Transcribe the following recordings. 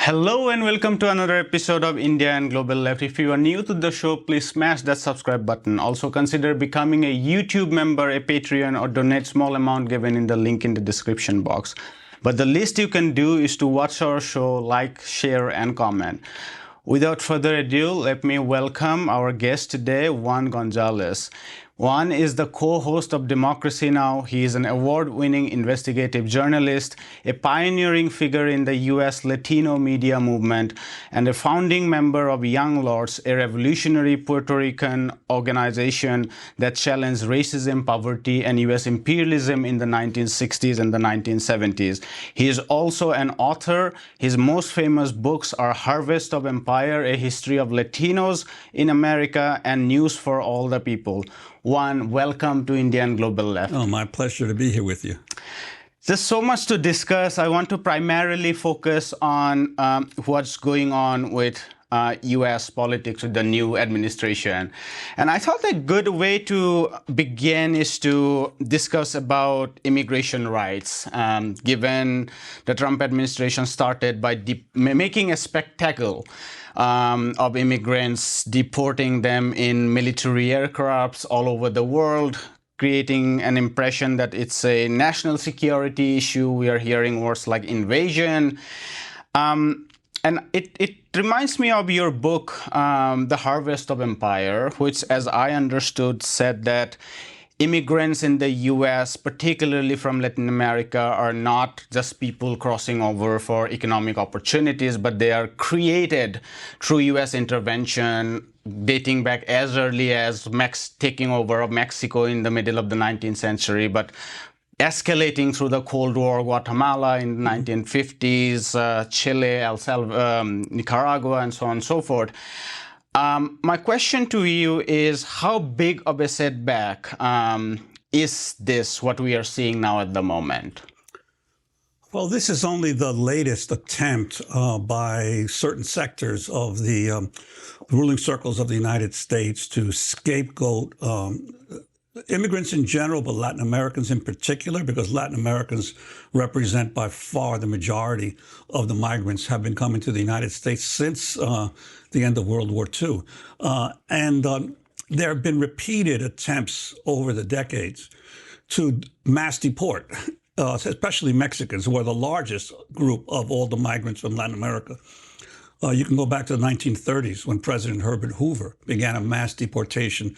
Hello and welcome to another episode of India and Global Left. If you are new to the show, please smash that subscribe button. Also consider becoming a YouTube member, a Patreon, or donate small amount given in the link in the description box. But the least you can do is to watch our show, like, share, and comment. Without further ado, let me welcome our guest today, Juan González. Juan is the co-host of Democracy Now! He is an award-winning investigative journalist, a pioneering figure in the US Latino media movement, and a founding member of Young Lords, a revolutionary Puerto Rican organization that challenged racism, poverty, and US imperialism in the 1960s and the 1970s. He is also an author. His most famous books are Harvest of Empire, A History of Latinos in America, and News for All the People. Juan, welcome to India and Global Left. Oh, my pleasure to be here with you. There's so much to discuss. I want to primarily focus on what's going on with US politics with the new administration. And I thought a good way to begin is to discuss about immigration rights, given the Trump administration started by making a spectacle of immigrants, deporting them in military aircrafts all over the world, creating an impression that it's a national security issue. We are hearing words like invasion. And it reminds me of your book, The Harvest of Empire, which, as I understood, said that immigrants in the US, particularly from Latin America, are not just people crossing over for economic opportunities, but they are created through US intervention dating back as early as taking over of Mexico in the middle of the 19th century, but escalating through the Cold War, Guatemala in the 1950s, Chile, Nicaragua, and so on and so forth. My question to you is, how big of a setback is this, what we are seeing now at the moment? Well, this is only the latest attempt by certain sectors of the ruling circles of the United States to scapegoat immigrants in general, but Latin Americans in particular, because Latin Americans represent by far the majority of the migrants have been coming to the United States since the end of World War II. There have been repeated attempts over the decades to mass deport, especially Mexicans, who are the largest group of all the migrants from Latin America. You can go back to the 1930s when President Herbert Hoover began a mass deportation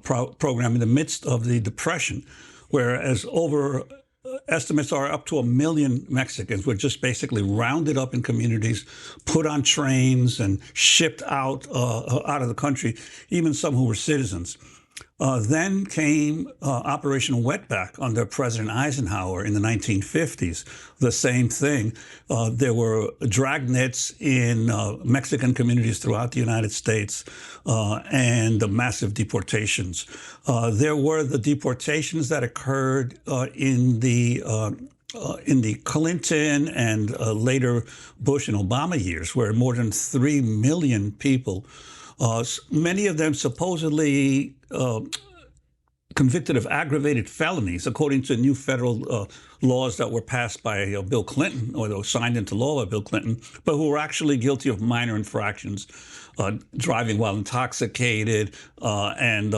program in the midst of the Depression, whereas estimates are up to 1 million Mexicans were just basically rounded up in communities, put on trains, and shipped out of the country, even some who were citizens. Then came Operation Wetback under President Eisenhower in the 1950s. The same thing. There were dragnets in Mexican communities throughout the United States and massive deportations. There were the deportations that occurred in the Clinton and later Bush and Obama years, where more than 3 million people, many of them supposedly convicted of aggravated felonies, according to new federal laws that were passed by Bill Clinton, or they were signed into law by Bill Clinton, but who were actually guilty of minor infractions, driving while intoxicated, and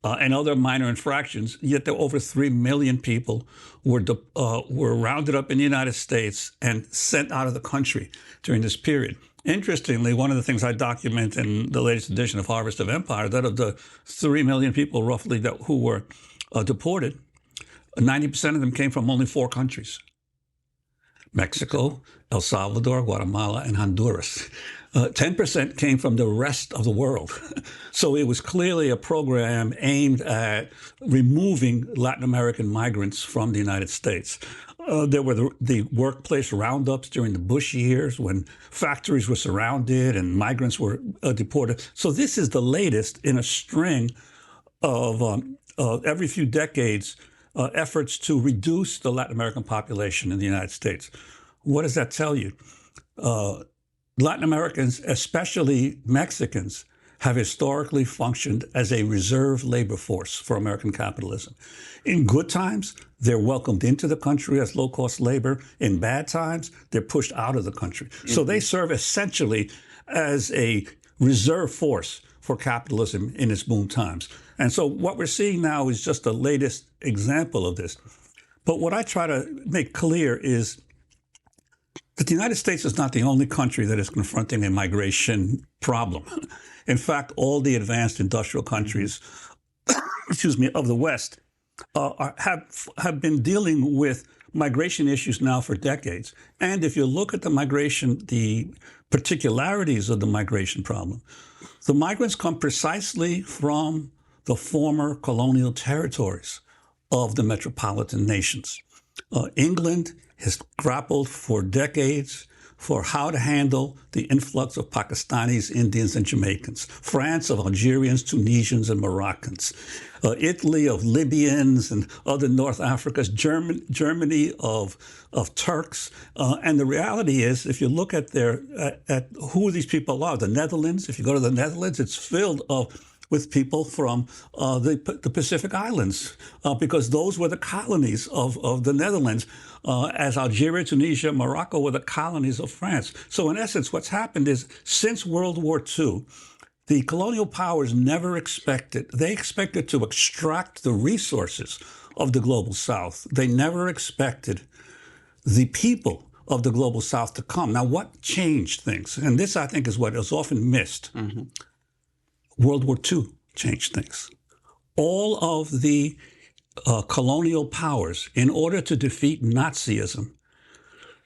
other minor infractions. Yet there were over 3 million people were rounded up in the United States and sent out of the country during this period. Interestingly, one of the things I document in the latest edition of Harvest of Empire, that of the 3 million people roughly who were deported, 90% of them came from only 4 countries: Mexico, El Salvador, Guatemala, and Honduras. 10% came from the rest of the world. So it was clearly a program aimed at removing Latin American migrants from the United States. There were the workplace roundups during the Bush years when factories were surrounded and migrants were deported. So this is the latest in a string of every few decades efforts to reduce the Latin American population in the United States. What does that tell you? Latin Americans, especially Mexicans, have historically functioned as a reserve labor force for American capitalism. In good times, they're welcomed into the country as low-cost labor. In bad times, they're pushed out of the country. So they serve essentially as a reserve force for capitalism in its boom times. And so what we're seeing now is just the latest example of this. But what I try to make clear is that the United States is not the only country that is confronting a migration problem. In fact, all the advanced industrial countries, excuse me, of the West have been dealing with migration issues now for decades. And if you look at the particularities of the migration problem, the migrants come precisely from the former colonial territories of the metropolitan nations. England has grappled for decades for how to handle the influx of Pakistanis, Indians, and Jamaicans. France of Algerians, Tunisians, and Moroccans. Italy of Libyans and other North Africans. Germany of Turks. And the reality is, if you look at who these people are, the Netherlands, if you go to the Netherlands, it's filled with people from the Pacific Islands, because those were the colonies of the Netherlands, as Algeria, Tunisia, Morocco were the colonies of France. So in essence, what's happened is, since World War II, the colonial powers they expected to extract the resources of the Global South. They never expected the people of the Global South to come. Now, what changed things? And this, I think, is what is often missed. Mm-hmm. World War II changed things. All of the colonial powers, in order to defeat Nazism,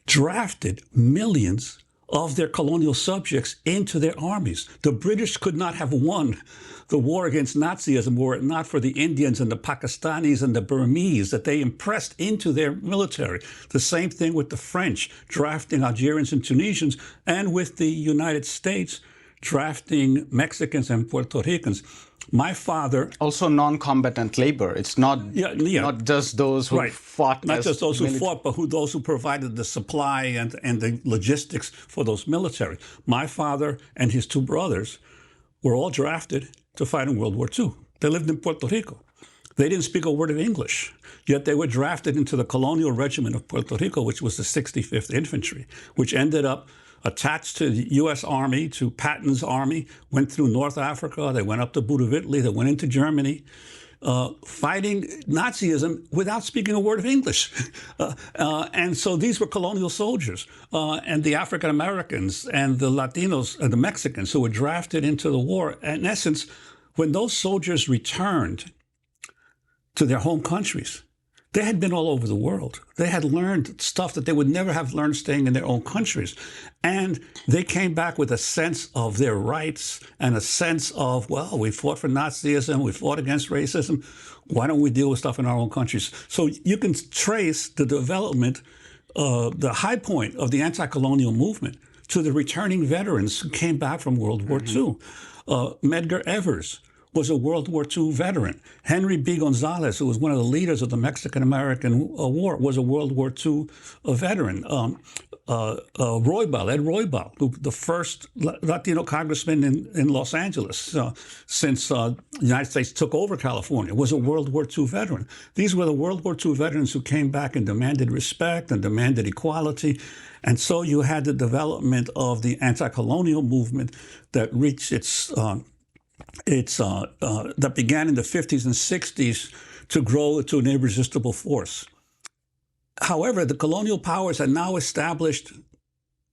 drafted millions of their colonial subjects into their armies. The British could not have won the war against Nazism were it not for the Indians and the Pakistanis and the Burmese that they impressed into their military. The same thing with the French, drafting Algerians and Tunisians, and with the United States, drafting Mexicans and Puerto Ricans. My father... Also non-combatant labor. It's not just those who fought. Not just those who fought, but those who provided the supply and the logistics for those military. My father and his two brothers were all drafted to fight in World War II. They lived in Puerto Rico. They didn't speak a word of English, yet they were drafted into the colonial regiment of Puerto Rico, which was the 65th Infantry, which ended up attached to the U.S. Army, to Patton's army, went through North Africa, they went up to Boot of Italy, they went into Germany, fighting Nazism without speaking a word of English. And so these were colonial soldiers, and the African Americans and the Latinos and the Mexicans who were drafted into the war. In essence, when those soldiers returned to their home countries, they had been all over the world. They had learned stuff that they would never have learned staying in their own countries. And they came back with a sense of their rights and a sense of, well, we fought for Nazism, we fought against racism. Why don't we deal with stuff in our own countries? So you can trace the development, the high point of the anti-colonial movement to the returning veterans who came back from World War II. Medgar Evers was a World War II veteran. Henry B. González, who was one of the leaders of the Mexican-American War, was a World War II veteran. Ed Roybal, who the first Latino congressman in Los Angeles since the United States took over California, was a World War II veteran. These were the World War II veterans who came back and demanded respect and demanded equality. And so you had the development of the anti-colonial movement that reached that began in the 50s and 60s to grow to an irresistible force. However, the colonial powers had now established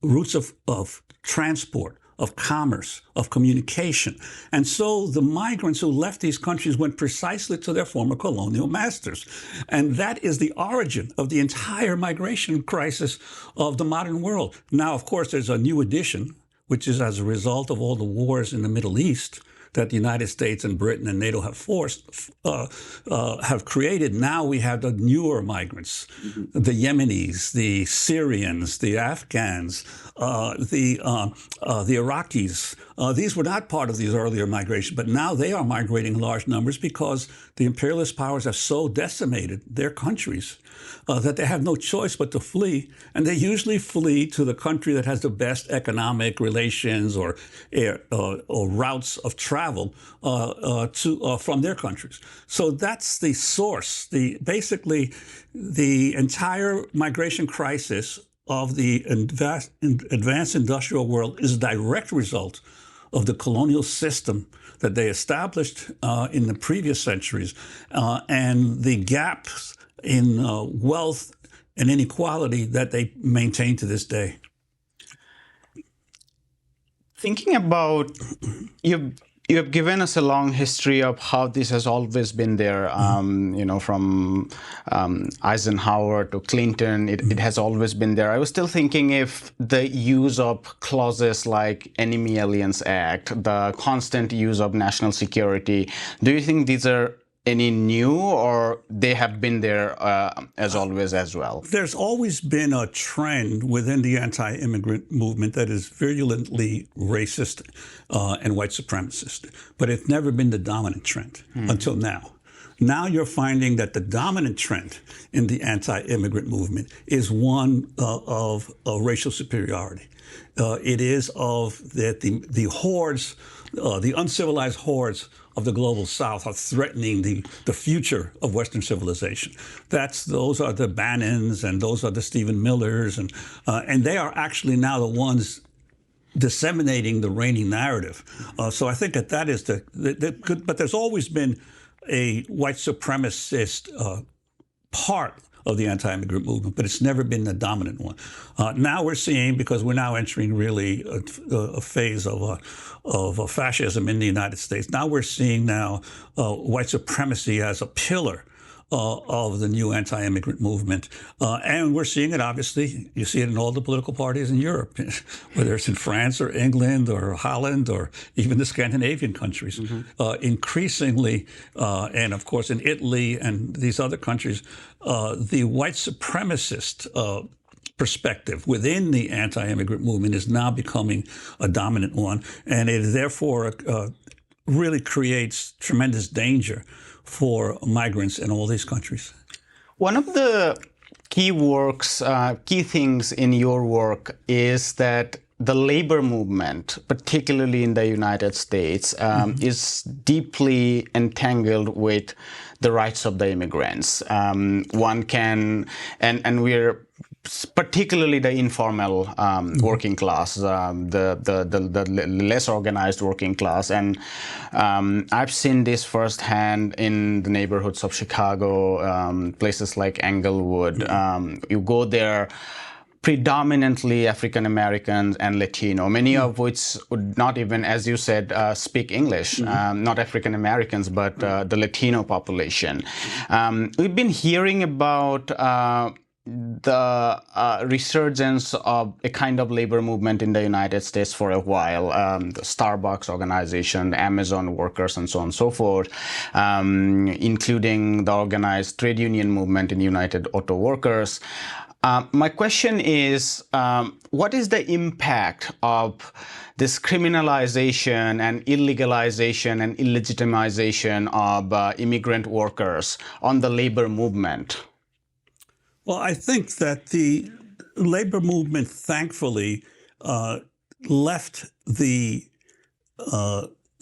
routes of transport, of commerce, of communication. And so the migrants who left these countries went precisely to their former colonial masters. And that is the origin of the entire migration crisis of the modern world. Now, of course, there's a new addition, which is as a result of all the wars in the Middle East, that the United States and Britain and NATO have created. Now we have the newer migrants, the Yemenis, the Syrians, the Afghans, the Iraqis. These were not part of these earlier migrations, but now they are migrating in large numbers because the imperialist powers have so decimated their countries that they have no choice but to flee. And they usually flee to the country that has the best economic relations or routes of travel from their countries. So that's the source. Basically, the entire migration crisis of the advanced industrial world is a direct result of the colonial system that they established in the previous centuries, and the gaps in wealth and inequality that they maintain to this day. Thinking about, you have given us a long history of how this has always been there, from Eisenhower to Clinton, it has always been there. I was still thinking if the use of clauses like Enemy Alliance Act, the constant use of national security, do you think these are any new, or they have been there as always as well? There's always been a trend within the anti-immigrant movement that is virulently racist and white supremacist, but it's never been the dominant trend until now. Now you're finding that the dominant trend in the anti-immigrant movement is one of racial superiority. It is of that the hordes, the uncivilized hordes of the global South are threatening the future of Western civilization. Those are the Bannons and those are the Stephen Millers, and they are actually now the ones disseminating the reigning narrative. So I think that is but there's always been a white supremacist part of the anti-immigrant movement, but it's never been the dominant one. Now we're seeing, because we're now entering really a phase of fascism in the United States, now we're seeing white supremacy as a pillar of the new anti-immigrant movement. And we're seeing it, obviously, you see it in all the political parties in Europe, whether it's in France or England or Holland or even the Scandinavian countries. Increasingly, and of course in Italy and these other countries, the white supremacist perspective within the anti-immigrant movement is now becoming a dominant one, and it therefore really creates tremendous danger for migrants in all these countries. One of the key things in your work is that the labor movement, particularly in the United States, is deeply entangled with the rights of the immigrants. One can, and we're particularly the informal working class, the less organized working class. And I've seen this firsthand in the neighborhoods of Chicago, places like Englewood. You go there, predominantly African Americans and Latino, many of which would not even, as you said, speak English, not African Americans, but the Latino population. We've been hearing about the resurgence of a kind of labor movement in the United States for a while, the Starbucks organization, the Amazon workers, and so on and so forth, including the organized trade union movement in United Auto Workers. My question is, what is the impact of this criminalization and illegalization and illegitimization of immigrant workers on the labor movement? Well, I think that the labor movement, thankfully, left the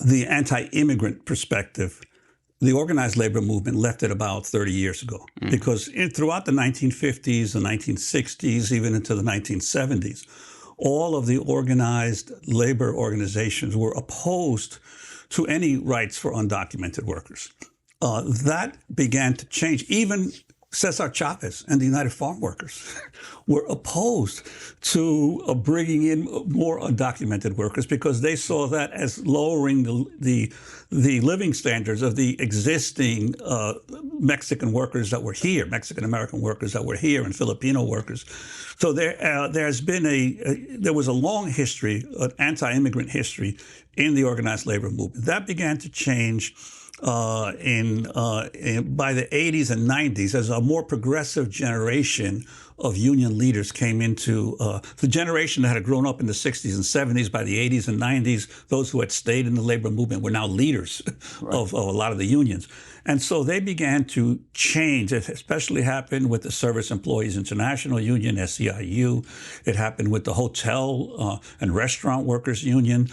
anti-immigrant perspective. The organized labor movement left it about 30 years ago, because throughout the 1950s, the 1960s, even into the 1970s, all of the organized labor organizations were opposed to any rights for undocumented workers. That began to change. Even Cesar Chavez and the United Farm Workers were opposed to bringing in more undocumented workers because they saw that as lowering the living standards of the existing Mexican workers that were here, Mexican-American workers that were here, and Filipino workers. So there was a long history, an anti-immigrant history in the organized labor movement. That began to change by the 80s and 90s as a more progressive generation of union leaders came into the generation that had grown up in the 60s and 70s. By the 80s and 90s, those who had stayed in the labor movement were now leaders of a lot of the unions. And so they began to change. It especially happened with the Service Employees International Union, SEIU. It happened with the Hotel and Restaurant Workers Union.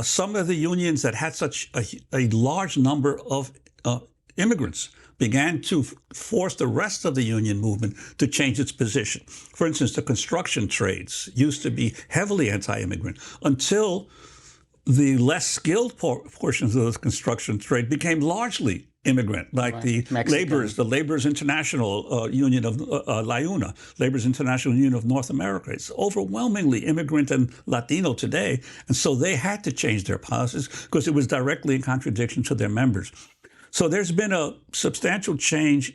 Some of the unions that had such a large number of immigrants began to force the rest of the union movement to change its position. For instance, the construction trades used to be heavily anti-immigrant until the less skilled portions of the construction trade became largely immigrant, like the Laborers International Union of LIUNA, Laborers International Union of North America. It's overwhelmingly immigrant and Latino today, and so they had to change their policies because it was directly in contradiction to their members. So there's been a substantial change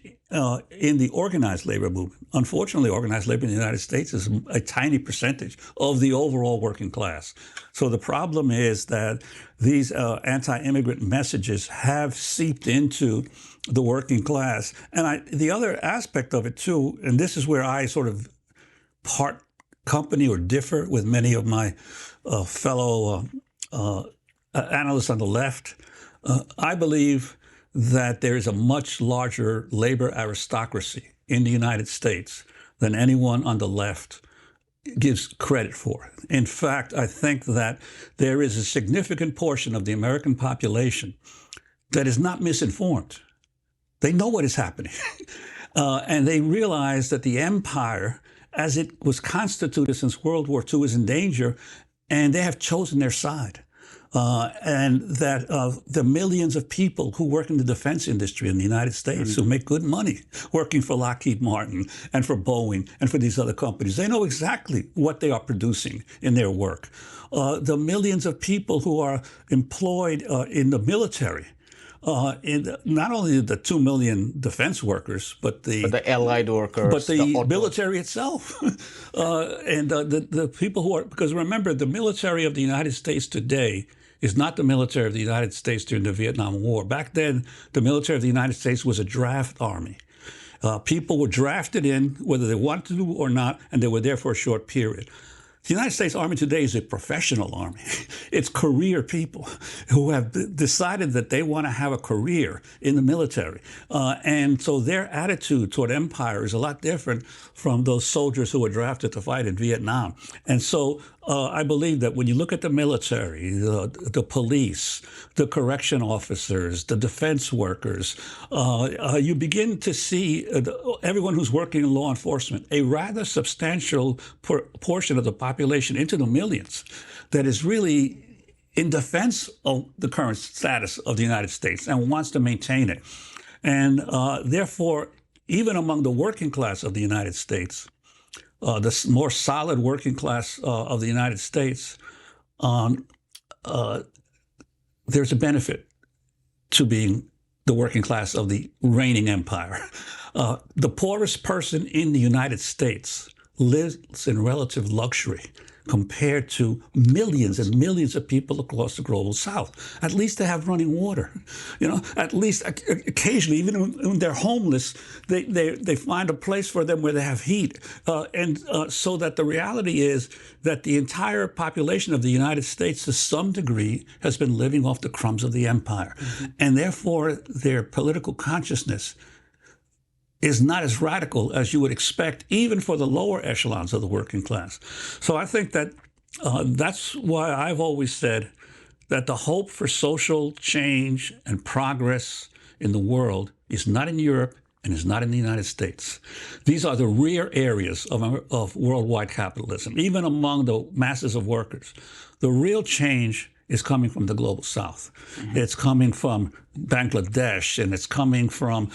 in the organized labor movement. Unfortunately, organized labor in the United States is a tiny percentage of the overall working class. So the problem is that these anti-immigrant messages have seeped into the working class. And the other aspect of it, too, and this is where I sort of part company or differ with many of my fellow analysts on the left, I believe that there is a much larger labor aristocracy in the United States than anyone on the left gives credit for. In fact, I think that there is a significant portion of the American population that is not misinformed. They know what is happening. And they realize that the empire, as it was constituted since World War II, is in danger, and they have chosen their side. And that the millions of people who work in the defense industry in the United States who make good money working for Lockheed Martin and for Boeing and for these other companies, they know exactly what they are producing in their work. The millions of people who are employed in the military, in not only the 2 million defense workers, but the allied workers, but the military itself, and the people who are, because remember, the military of the United States today is not the military of the United States during the Vietnam War. Back then, the military of the United States was a draft army. People were drafted in, whether they wanted to or not, and they were there for a short period. The United States Army today is a professional army. It's career people who have decided that they want to have a career in the military. And so their attitude toward empire is a lot different from those soldiers who were drafted to fight in Vietnam. And so I believe that when you look at the military, the police, the correction officers, the defense workers, you begin to see everyone who's working in law enforcement, a rather substantial portion of the population, into the millions, that is really in defense of the current status of the United States and wants to maintain it. And therefore, even among the working class of the United States, the more solid working class of the United States, there's a benefit to being the working class of the reigning empire. The poorest person in the United States lives in relative luxury compared to millions and millions of people across the global south. At least they have running water. You know, at least occasionally, even when they're homeless, they find a place for them where they have heat. So that the reality is that the entire population of the United States, to some degree, has been living off the crumbs of the empire. And therefore, their political consciousness is not as radical as you would expect, even for the lower echelons of the working class. So I think that that's why I've always said that the hope for social change and progress in the world is not in Europe and is not in the United States. These are the rear areas of worldwide capitalism, even among the masses of workers. The real change is coming from the global south. It's coming from Bangladesh, and it's coming from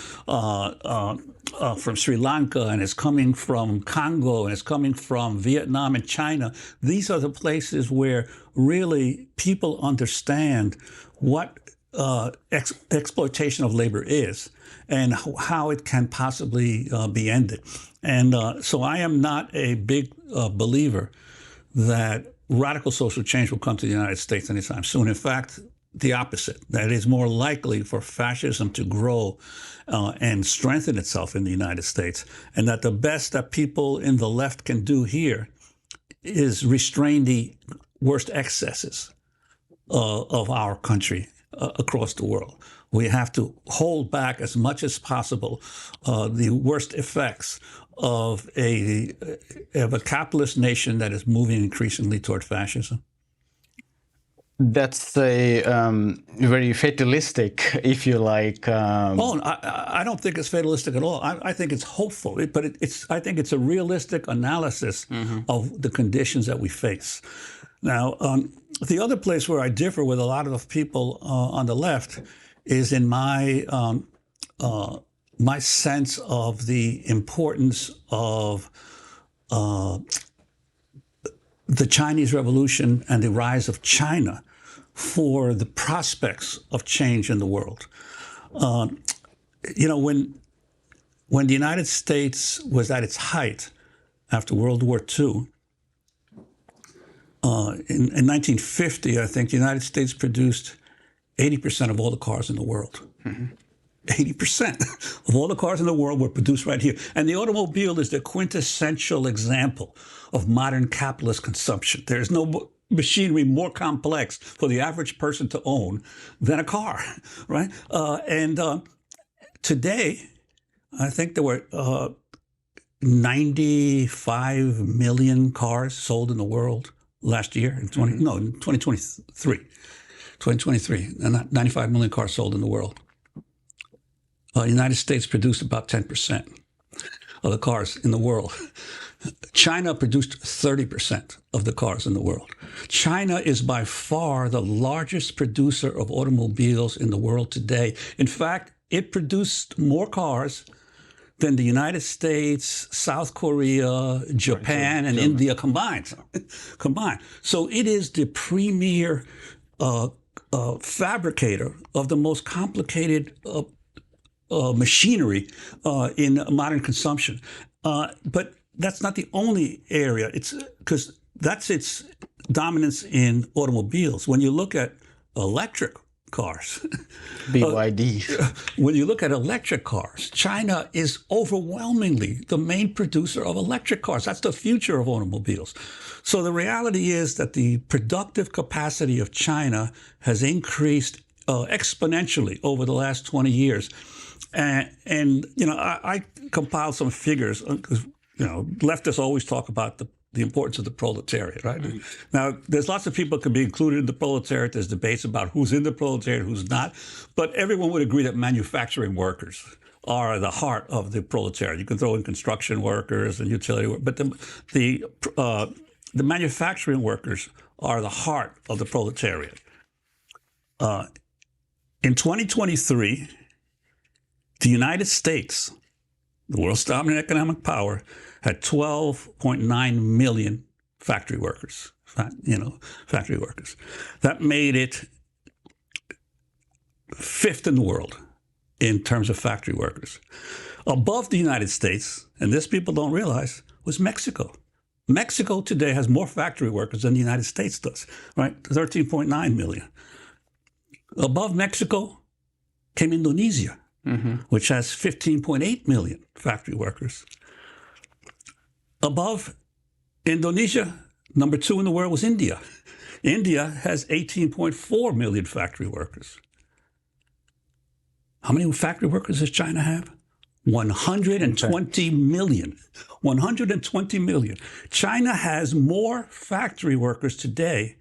from Sri Lanka, and it's coming from Congo, and it's coming from Vietnam and China. These are the places where really people understand what exploitation of labor is and how it can possibly be ended. And so I am not a big believer that radical social change will come to the United States anytime soon. In fact, the opposite, that it is more likely for fascism to grow and strengthen itself in the United States, and that the best that people in the left can do here is restrain the worst excesses of our country across the world. We have to hold back as much as possible the worst effects of a capitalist nation that is moving increasingly toward fascism. That's a very fatalistic, if you like. Oh, I don't think it's fatalistic at all. I think it's hopeful, but I think it's a realistic analysis of the conditions that we face. Now, the other place where I differ with a lot of people on the left is in my my sense of the importance of the Chinese Revolution and the rise of China for the prospects of change in the world. You know, when the United States was at its height after World War II, in 1950, I think the United States produced 80% of all the cars in the world. 80% of all the cars in the world were produced right here. And the automobile is the quintessential example of modern capitalist consumption. There's no machinery more complex for the average person to own than a car, right? Today, I think there were 95 million cars sold in the world last year, in 2023. 2023, 95 million cars sold in the world. The United States produced about 10% of the cars in the world. China produced 30% of the cars in the world. China is by far the largest producer of automobiles in the world today. In fact, it produced more cars than the United States, South Korea, Japan, and India combined. So it is the premier fabricator of the most complicated machinery in modern consumption. But that's not the only area. It's because that's its dominance in automobiles. When you look at electric cars, BYD. When you look at electric cars, China is overwhelmingly the main producer of electric cars. That's the future of automobiles. So the reality is that the productive capacity of China has increased exponentially over the last 20 years. And you know, I compiled some figures because, you know, leftists always talk about the importance of the proletariat, right? Now, there's lots of people who can be included in the proletariat. There's debates about who's in the proletariat, who's not. But everyone would agree that manufacturing workers are the heart of the proletariat. You can throw in construction workers and utility workers, but the manufacturing workers are the heart of the proletariat. In 2023, the United States, the world's dominant economic power, had 12.9 million factory workers. Factory workers. That made it fifth in the world in terms of factory workers. Above the United States, and this people don't realize, was Mexico. Mexico today has more factory workers than the United States does, right? 13.9 million. Above Mexico came Indonesia, which has 15.8 million factory workers. Above Indonesia, number 2 in the world was India. India has 18.4 million factory workers. How many factory workers does China have? 120 million. 120 million. China has more factory workers today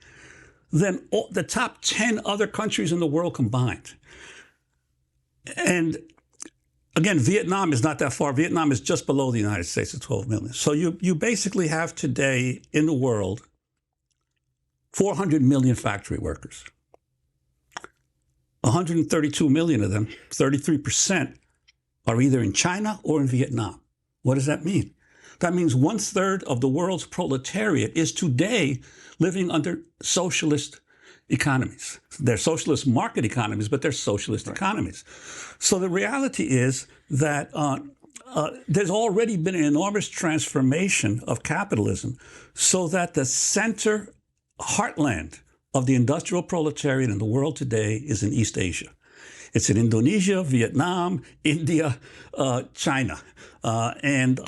than the top 10 other countries in the world combined. And again, Vietnam is not that far. Vietnam is just below the United States at 12 million. So you basically have today in the world 400 million factory workers. 132 million of them, 33%, are either in China or in Vietnam. What does that mean? That means 1/3 of the world's proletariat is today living under socialist economies. They're socialist market economies, but they're socialist economies. So the reality is that there's already been an enormous transformation of capitalism so that the center heartland of the industrial proletariat in the world today is in East Asia. It's in Indonesia, Vietnam, India, China. And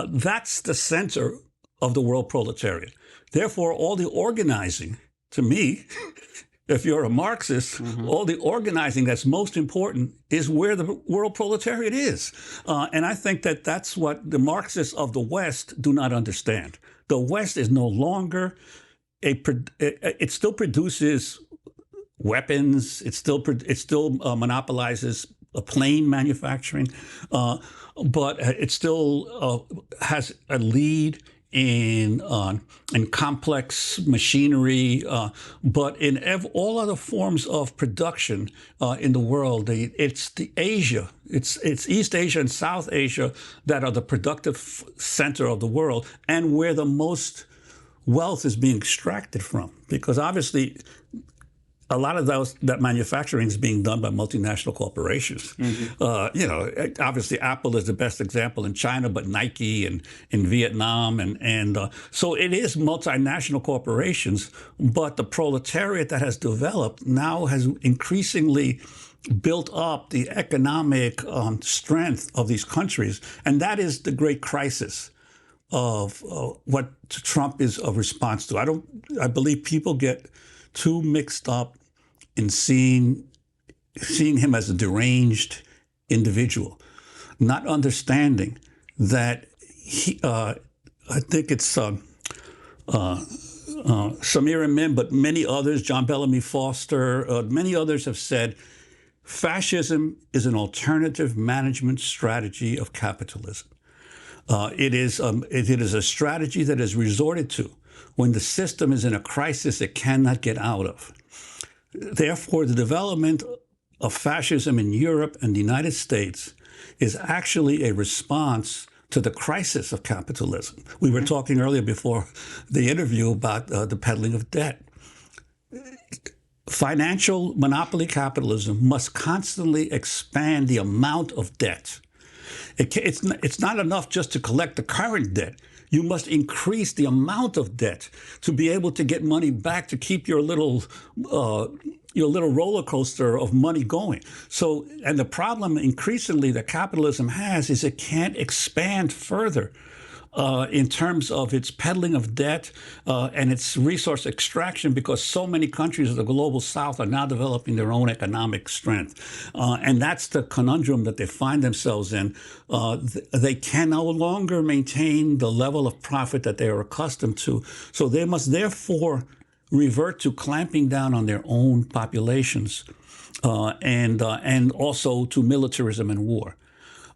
that's the center of the world proletariat. Therefore, all the organizing, to me, if you're a Marxist, all the organizing that's most important is where the world proletariat is. And I think that that's what the Marxists of the West do not understand. The West is no longer it still produces weapons. It still monopolizes plane manufacturing, but it still has a lead in complex machinery, but in all other forms of production in the world, it's East Asia and South Asia that are the productive center of the world, and where the most wealth is being extracted from, because obviously a lot of that manufacturing is being done by multinational corporations. Obviously Apple is the best example in China, but Nike and in Vietnam, and so it is multinational corporations. But the proletariat that has developed now has increasingly built up the economic strength of these countries, and that is the great crisis of what Trump is a response to. I believe people get too mixed up in seeing him as a deranged individual, not understanding that I think it's Samir Amin, but many others, John Bellamy Foster, many others have said, fascism is an alternative management strategy of capitalism. It is a strategy that is resorted to when the system is in a crisis it cannot get out of. Therefore, the development of fascism in Europe and the United States is actually a response to the crisis of capitalism. We were talking earlier before the interview about the peddling of debt. Financial monopoly capitalism must constantly expand the amount of debt. It's not enough just to collect the current debt. You must increase the amount of debt to be able to get money back to keep your little roller coaster of money going. So, and the problem increasingly that capitalism has is it can't expand further in terms of its peddling of debt and its resource extraction, because so many countries of the global South are now developing their own economic strength. And that's the conundrum that they find themselves in. They can no longer maintain the level of profit that they are accustomed to. So they must therefore revert to clamping down on their own populations and also to militarism and war.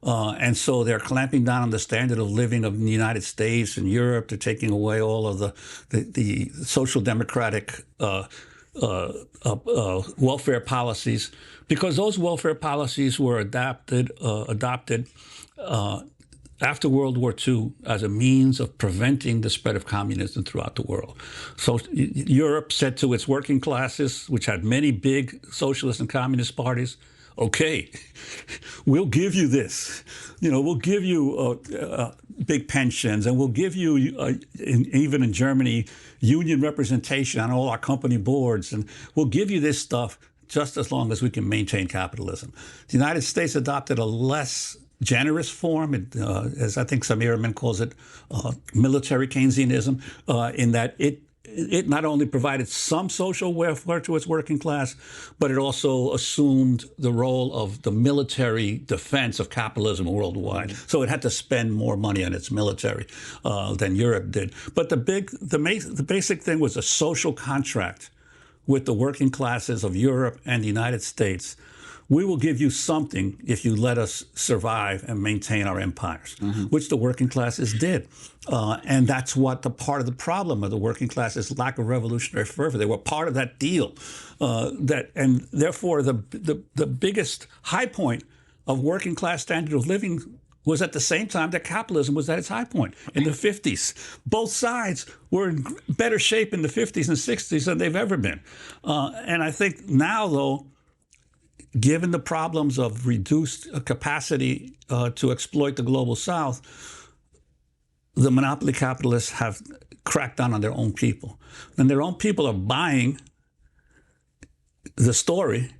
And so they're clamping down on the standard of living of the United States and Europe. They're taking away all of the social democratic welfare policies, because those welfare policies were adopted after World War II as a means of preventing the spread of communism throughout the world. So Europe said to its working classes, which had many big socialist and communist parties, okay, we'll give you this. We'll give you big pensions, and we'll give you, even in Germany, union representation on all our company boards, and we'll give you this stuff just as long as we can maintain capitalism. The United States adopted a less generous form, as I think Samir Amin calls it, military Keynesianism, in that it not only provided some social welfare to its working class, but it also assumed the role of the military defense of capitalism worldwide. So it had to spend more money on its military than Europe did. But the basic thing was a social contract with the working classes of Europe and the United States. We will give you something if you let us survive and maintain our empires, which the working classes did. And that's what part of the problem of the working class is lack of revolutionary fervor. They were part of that deal. And therefore, the biggest high point of working class standard of living was at the same time that capitalism was at its high point in the 50s. Both sides were in better shape in the 50s and 60s than they've ever been. And I think now, though, given the problems of reduced capacity to exploit the global South, the monopoly capitalists have cracked down on their own people. And their own people are buying the story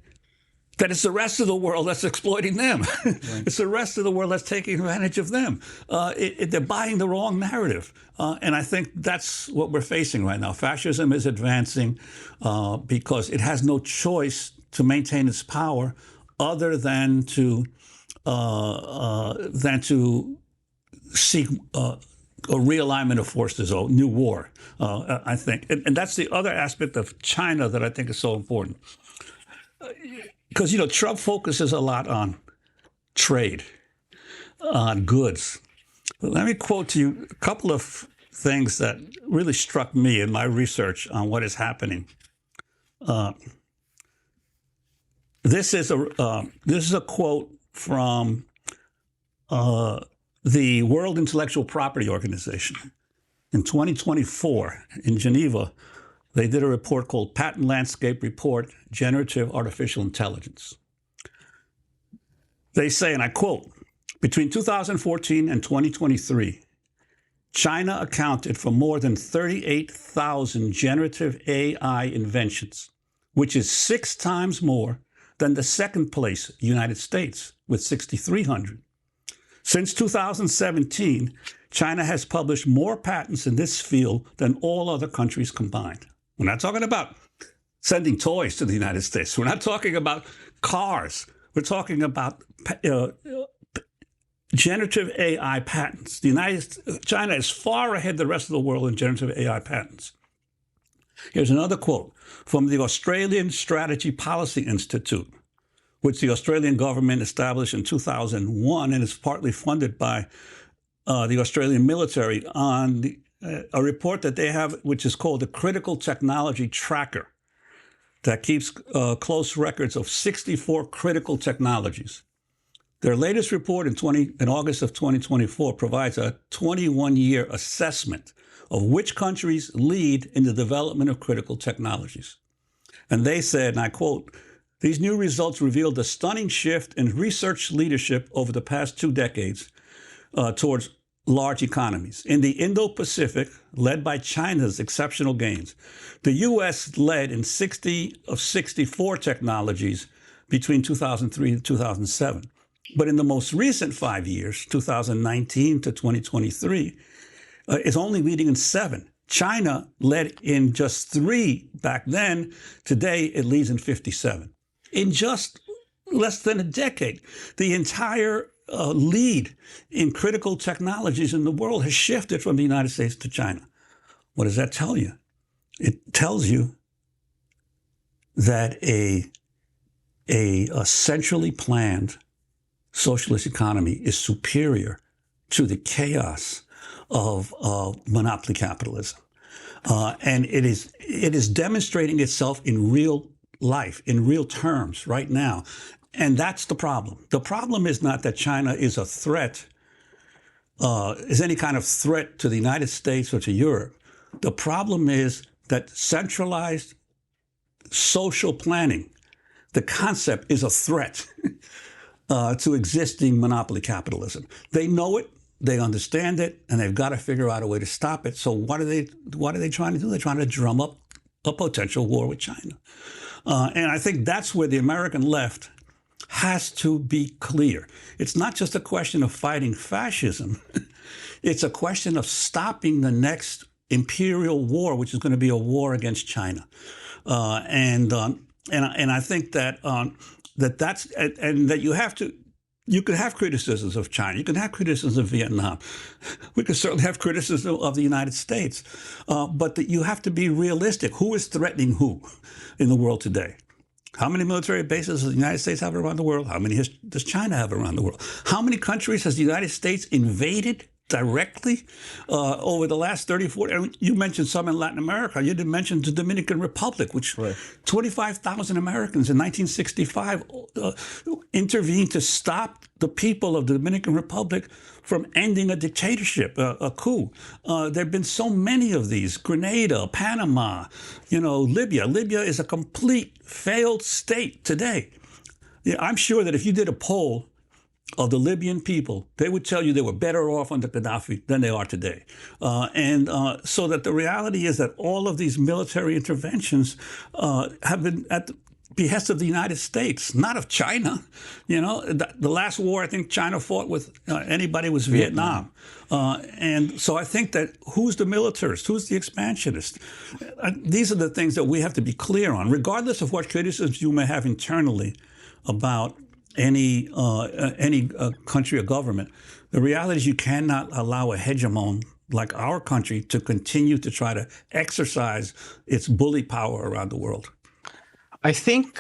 that it's the rest of the world that's exploiting them. Right. It's the rest of the world that's taking advantage of them. They're buying the wrong narrative. And I think that's what we're facing right now. Fascism is advancing because it has no choice to maintain its power other than to seek a realignment of forces, a new war, I think. And that's the other aspect of China that I think is so important. Because, Trump focuses a lot on trade, on goods. But let me quote to you a couple of things that really struck me in my research on what is happening. This is a quote from the World Intellectual Property Organization. In 2024, in Geneva, they did a report called Patent Landscape Report, Generative Artificial Intelligence. They say, and I quote, between 2014 and 2023, China accounted for more than 38,000 generative AI inventions, which is 6 times more than the second place United States with 6,300. Since 2017, China has published more patents in this field than all other countries combined. We're not talking about sending toys to the United States. We're not talking about cars. We're talking about generative AI patents. China is far ahead of the rest of the world in generative AI patents. Here's another quote from the Australian Strategy Policy Institute, which the Australian government established in 2001 and is partly funded by the Australian military, on a report that they have, which is called the Critical Technology Tracker, that keeps close records of 64 critical technologies. Their latest report in August of 2024 provides a 21-year assessment of which countries lead in the development of critical technologies. And they said, and I quote, "These new results revealed a stunning shift in research leadership over the past 2 decades towards large economies. In the Indo-Pacific, led by China's exceptional gains, the U.S. led in 60 of 64 technologies between 2003 and 2007. But in the most recent 5 years, 2019 to 2023, is only leading in 7. China led in just 3 back then. Today, it leads in 57. In just less than a decade, the entire lead in critical technologies in the world has shifted from the United States to China. What does that tell you? It tells you that a centrally planned socialist economy is superior to the chaos of monopoly capitalism. And it is demonstrating itself in real life, in real terms right now. And that's the problem. The problem is not that China is a threat, is any kind of threat to the United States or to Europe. The problem is that centralized social planning, the concept, is a threat to existing monopoly capitalism. They know it, they understand it, and they've got to figure out a way to stop it. So what are they trying to do? They're trying to drum up a potential war with China. And I think that's where the American left has to be clear. It's not just a question of fighting fascism. It's a question of stopping the next imperial war, which is going to be a war against China. And I think that you can have criticisms of China. You can have criticisms of Vietnam. We can certainly have criticism of the United States. But you have to be realistic. Who is threatening who in the world today? How many military bases does the United States have around the world? How many does China have around the world? How many countries has the United States invaded directly over the last 30, 40. I mean, you mentioned some in Latin America. You didn't mention the Dominican Republic, which 25,000 Americans in 1965 intervened to stop the people of the Dominican Republic from ending a dictatorship, a coup. There have been so many of these. Grenada, Panama, Libya. Libya is a complete failed state today. Yeah, I'm sure that if you did a poll of the Libyan people, they would tell you they were better off under Gaddafi than they are today. So that the reality is that all of these military interventions have been at the behest of the United States, not of China. The last war I think China fought with anybody was Vietnam. And so I think that who's the militarist? Who's the expansionist? These are the things that we have to be clear on, regardless of what criticisms you may have internally about any country or government. The reality is you cannot allow a hegemon like our country to continue to try to exercise its bully power around the world. I think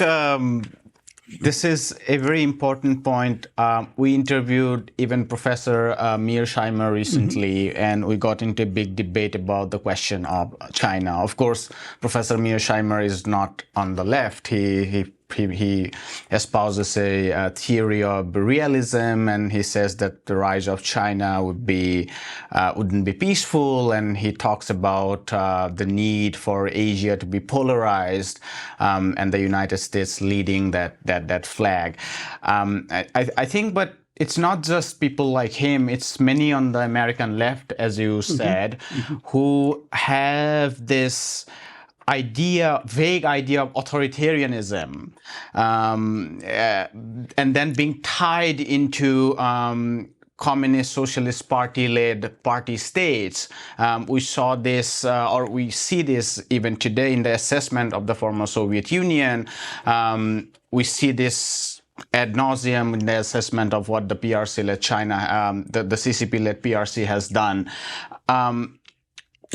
this is a very important point. We interviewed even Professor Mearsheimer recently, and we got into a big debate about the question of China. Of course, Professor Mearsheimer is not on the left. He espouses a theory of imperialism, and he says that the rise of China wouldn't be peaceful, and he talks about the need for Asia to be polarized, and the United States leading that flag. I think, but it's not just people like him, it's many on the American left, as you said, who have this vague idea of authoritarianism, and then being tied into communist socialist party-led party states. We saw this, or we see this even today in the assessment of the former Soviet Union. We see this ad nauseum in the assessment of what the PRC-led China, the CCP-led PRC has done.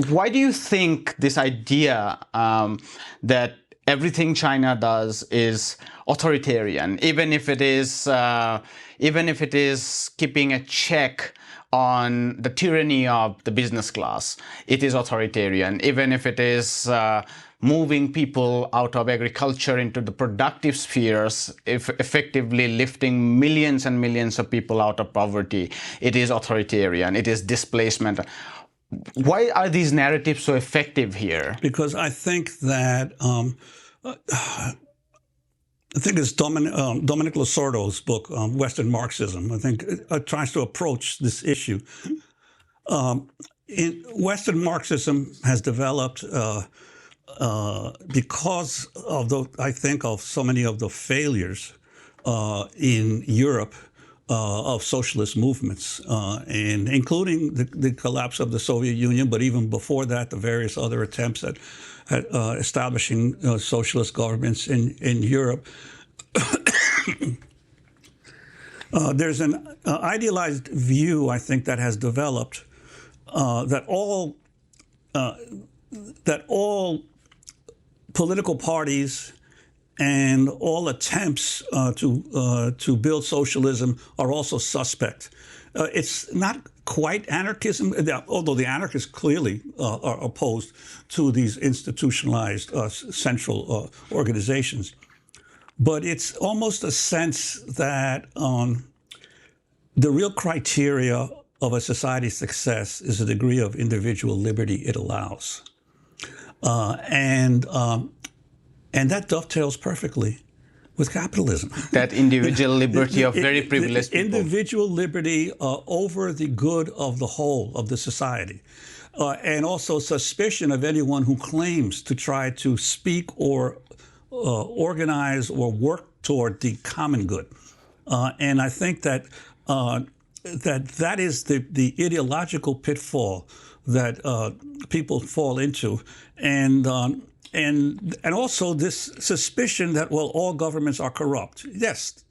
Why do you think this idea that everything China does is authoritarian, even if it is keeping a check on the tyranny of the business class, it is authoritarian, even if it is moving people out of agriculture into the productive spheres, effectively lifting millions and millions of people out of poverty, it is authoritarian, it is displacement. Why are these narratives so effective here? Because I think that it's Dominic Losordo's book, Western Marxism. I think it tries to approach this issue. Western Marxism has developed because of so many of the failures in Europe of socialist movements, and including the collapse of the Soviet Union, but even before that, the various other attempts at establishing socialist governments in Europe. There's an idealized view, I think, that has developed that all political parties and all attempts to build socialism are also suspect. It's not quite anarchism, although the anarchists clearly are opposed to these institutionalized central organizations. But it's almost a sense that the real criteria of a society's success is the degree of individual liberty it allows. And that dovetails perfectly with capitalism. That individual liberty of very privileged people. Individual liberty over the good of the whole of the society. And also suspicion of anyone who claims to try to speak or organize or work toward the common good. And I think that that is the ideological pitfall that people fall into. And also this suspicion that, well, all governments are corrupt. Yes,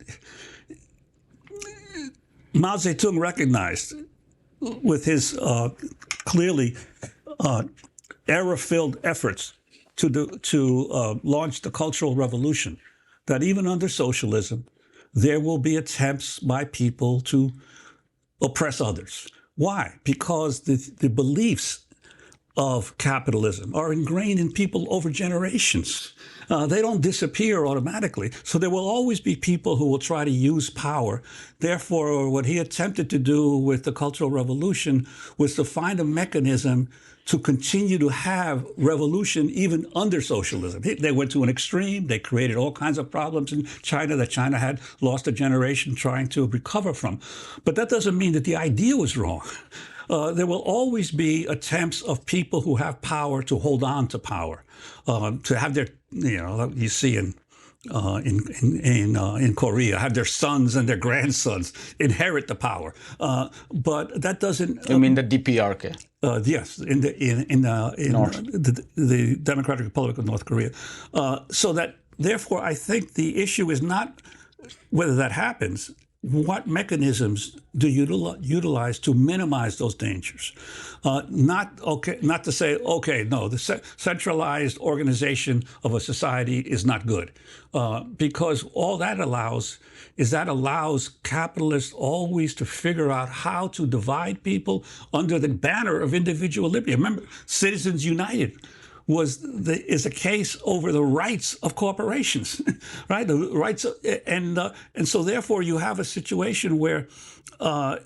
Mao Zedong recognized with his clearly error-filled efforts to launch the Cultural Revolution that even under socialism, there will be attempts by people to oppress others. Why? Because the beliefs of capitalism are ingrained in people over generations. They don't disappear automatically. So there will always be people who will try to use power. Therefore, what he attempted to do with the Cultural Revolution was to find a mechanism to continue to have revolution even under socialism. They went to an extreme. They created all kinds of problems in China that China had lost a generation trying to recover from. But that doesn't mean that the idea was wrong. There will always be attempts of people who have power to hold on to power, to have their, you see in Korea, have their sons and their grandsons inherit the power. But that doesn't. You mean the DPRK? Yes, in the Democratic Republic of North Korea. So that therefore, I think the issue is not whether that happens. What mechanisms do you utilize to minimize those dangers? Not to say, okay, no, the centralized organization of a society is not good, because all that allows capitalists always to figure out how to divide people under the banner of individual liberty. Remember, Citizens United is a case over the rights of corporations, right? The rights, and so therefore you have a situation where I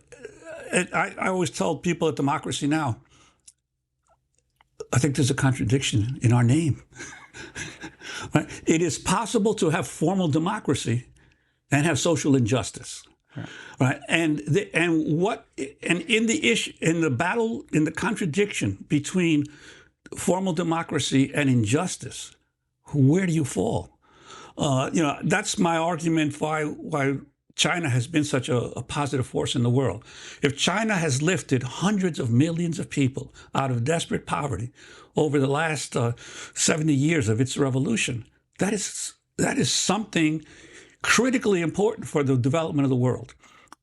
always tell people at Democracy Now, I think there's a contradiction in our name. Right? It is possible to have formal democracy and have social injustice. Right, and in the battle, in the contradiction between formal democracy and injustice, where do you fall? That's my argument why China has been such a positive force in the world. If China has lifted hundreds of millions of people out of desperate poverty over the last 70 years of its revolution, that is something critically important for the development of the world.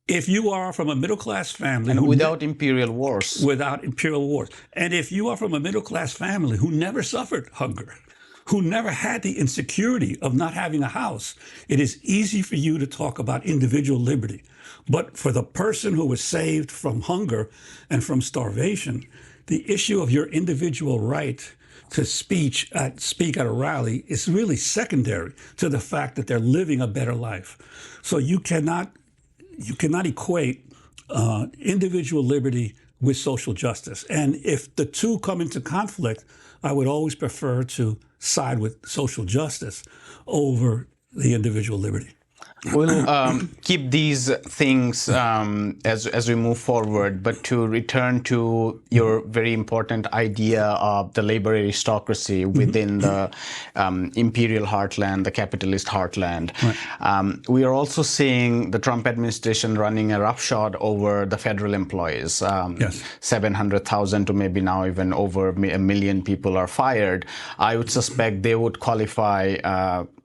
If you are from a middle-class family... And without imperial wars. Without imperial wars. And if you are from a middle-class family who never suffered hunger, who never had the insecurity of not having a house, it is easy for you to talk about individual liberty. But for the person who was saved from hunger and from starvation, the issue of your individual right to speak at a rally is really secondary to the fact that they're living a better life. So you cannot equate individual liberty with social justice. And if the two come into conflict, I would always prefer to side with social justice over the individual liberty. We'll keep these things as we move forward, but to return to your very important idea of the labor aristocracy within the imperial heartland, the capitalist heartland. Right. We are also seeing the Trump administration running a roughshod over the federal employees. Yes. 700,000 to maybe now even over a million people are fired. I would suspect they would qualify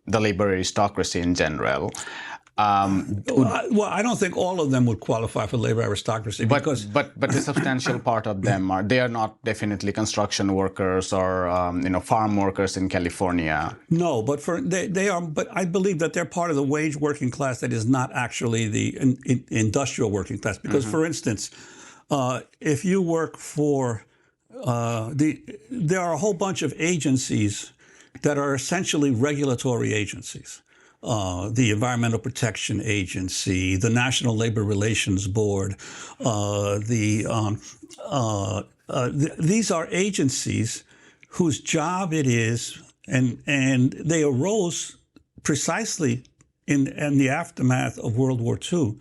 the labor aristocracy in general. Well, I don't think all of them would qualify for labor aristocracy, because but a substantial part of them are not definitely construction workers or farm workers in California. No, but they are. But I believe that they're part of the wage working class that is not actually the industrial working class. Because, for instance, if you work for there are a whole bunch of agencies that are essentially regulatory agencies. The Environmental Protection Agency, the National Labor Relations Board, these are agencies whose job it is, and they arose precisely in the aftermath of World War II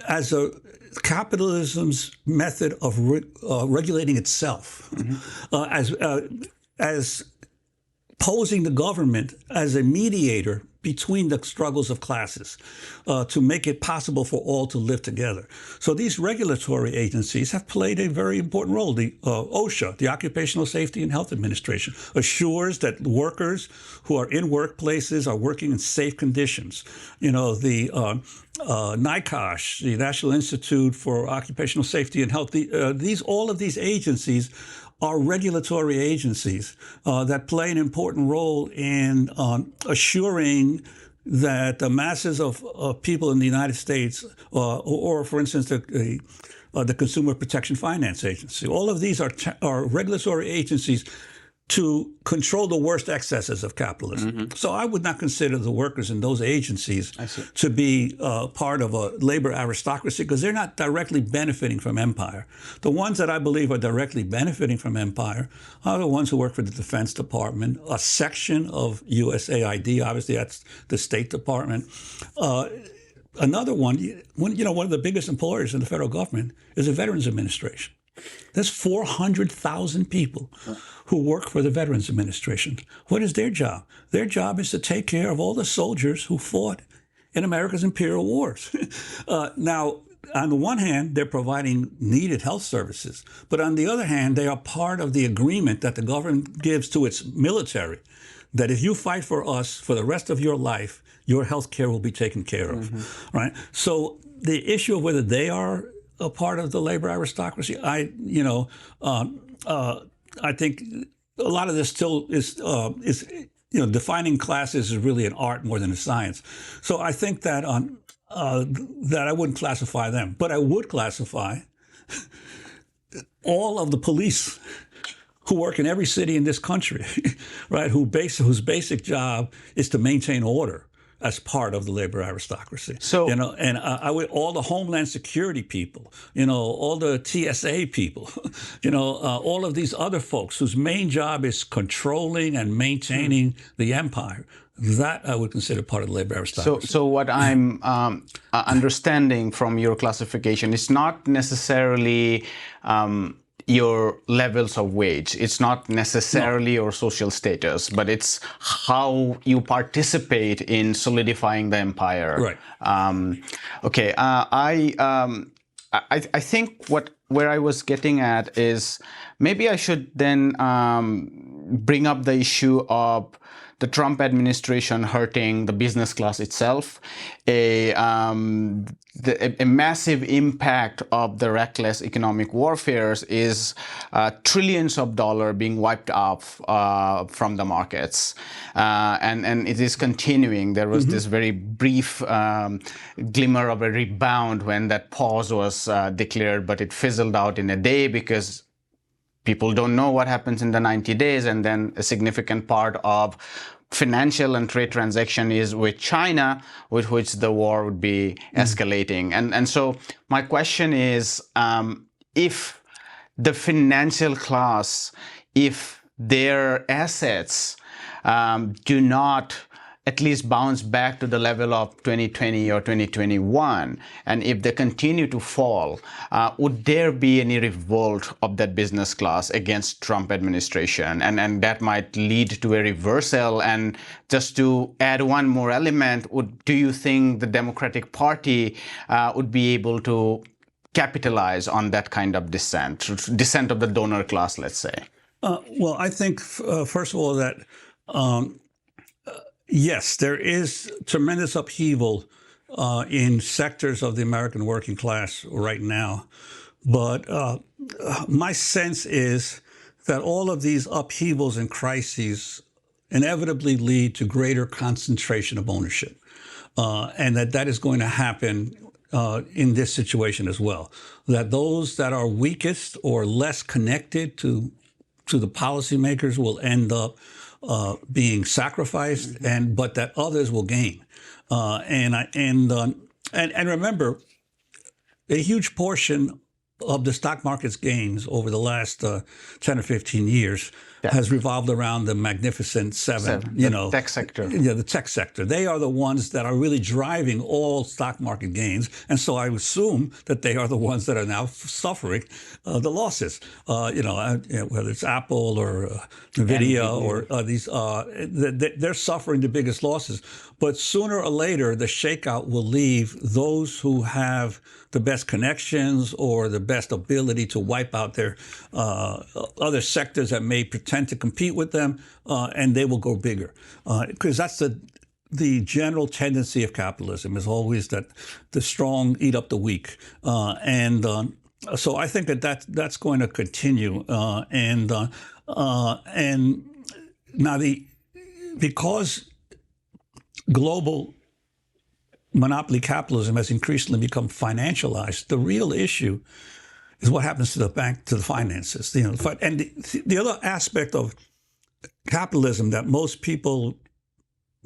as a capitalism's method of regulating itself, as posing the government as a mediator between the struggles of classes to make it possible for all to live together. So these regulatory agencies have played a very important role. The OSHA, the Occupational Safety and Health Administration, assures that workers who are in workplaces are working in safe conditions. The NICOSH, the National Institute for Occupational Safety and Health, all of these agencies are regulatory agencies that play an important role in assuring that the masses of people in the United States, or for instance, the Consumer Protection Finance Agency, all of these are regulatory agencies to control the worst excesses of capitalism. So I would not consider the workers in those agencies to be part of a labor aristocracy, because they're not directly benefiting from empire. The ones that I believe are directly benefiting from empire are the ones who work for the Defense Department, a section of USAID, obviously that's the State Department. Another one, one of the biggest employers in the federal government is the Veterans Administration. There's 400,000 people who work for the Veterans Administration. What is their job? Their job is to take care of all the soldiers who fought in America's imperial wars. Now, on the one hand, they're providing needed health services, but on the other hand, they are part of the agreement that the government gives to its military, that if you fight for us for the rest of your life, your health care will be taken care of, right? So the issue of whether they are a part of the labor aristocracy, I think a lot of this still is defining classes is really an art more than a science. So I think that that I wouldn't classify them, but I would classify all of the police who work in every city in this country, right? Whose basic job is to maintain order as part of the labor aristocracy. So, and I would, all the Homeland Security people, all the TSA people, all of these other folks whose main job is controlling and maintaining the empire, that I would consider part of the labor aristocracy. So what I'm understanding from your classification is not necessarily your levels of wage. It's not necessarily your social status, but it's how you participate in solidifying the empire. Right. Okay. I think where I was getting at is maybe I should then bring up the issue of the Trump administration hurting the business class itself, a massive impact of the reckless economic warfare is trillions of dollars being wiped off from the markets. And it is continuing. There was this very brief glimmer of a rebound when that pause was declared, but it fizzled out in a day because people don't know what happens in the 90 days, and then a significant part of financial and trade transaction is with China, with which the war would be escalating. And so my question is, if the financial class, if their assets do not at least bounce back to the level of 2020 or 2021, and if they continue to fall, would there be any revolt of that business class against Trump administration? And that might lead to a reversal. And just to add one more element, do you think the Democratic Party would be able to capitalize on that kind of descent of the donor class, let's say? Well, I think, first of all, that yes, there is tremendous upheaval in sectors of the American working class right now. But my sense is that all of these upheavals and crises inevitably lead to greater concentration of ownership, and that is going to happen in this situation as well. That those that are weakest or less connected to the policymakers will end up being sacrificed, but that others will gain. And remember, a huge portion of the stock market's gains over the last 10 or 15 years has revolved around the Magnificent Seven, the tech sector. Yeah, the tech sector. They are the ones that are really driving all stock market gains. And so I assume that they are the ones that are now suffering the losses. Whether it's Apple or Nvidia or these, they're suffering the biggest losses. But sooner or later, the shakeout will leave those who have the best connections or the best ability to wipe out their other sectors that may pretend to compete with them, and they will go bigger. Because that's the general tendency of capitalism is always that the strong eat up the weak. So I think that's going to continue. And now because global monopoly capitalism has increasingly become financialized. The real issue is what happens to the bank, to the finances. And the other aspect of capitalism that most people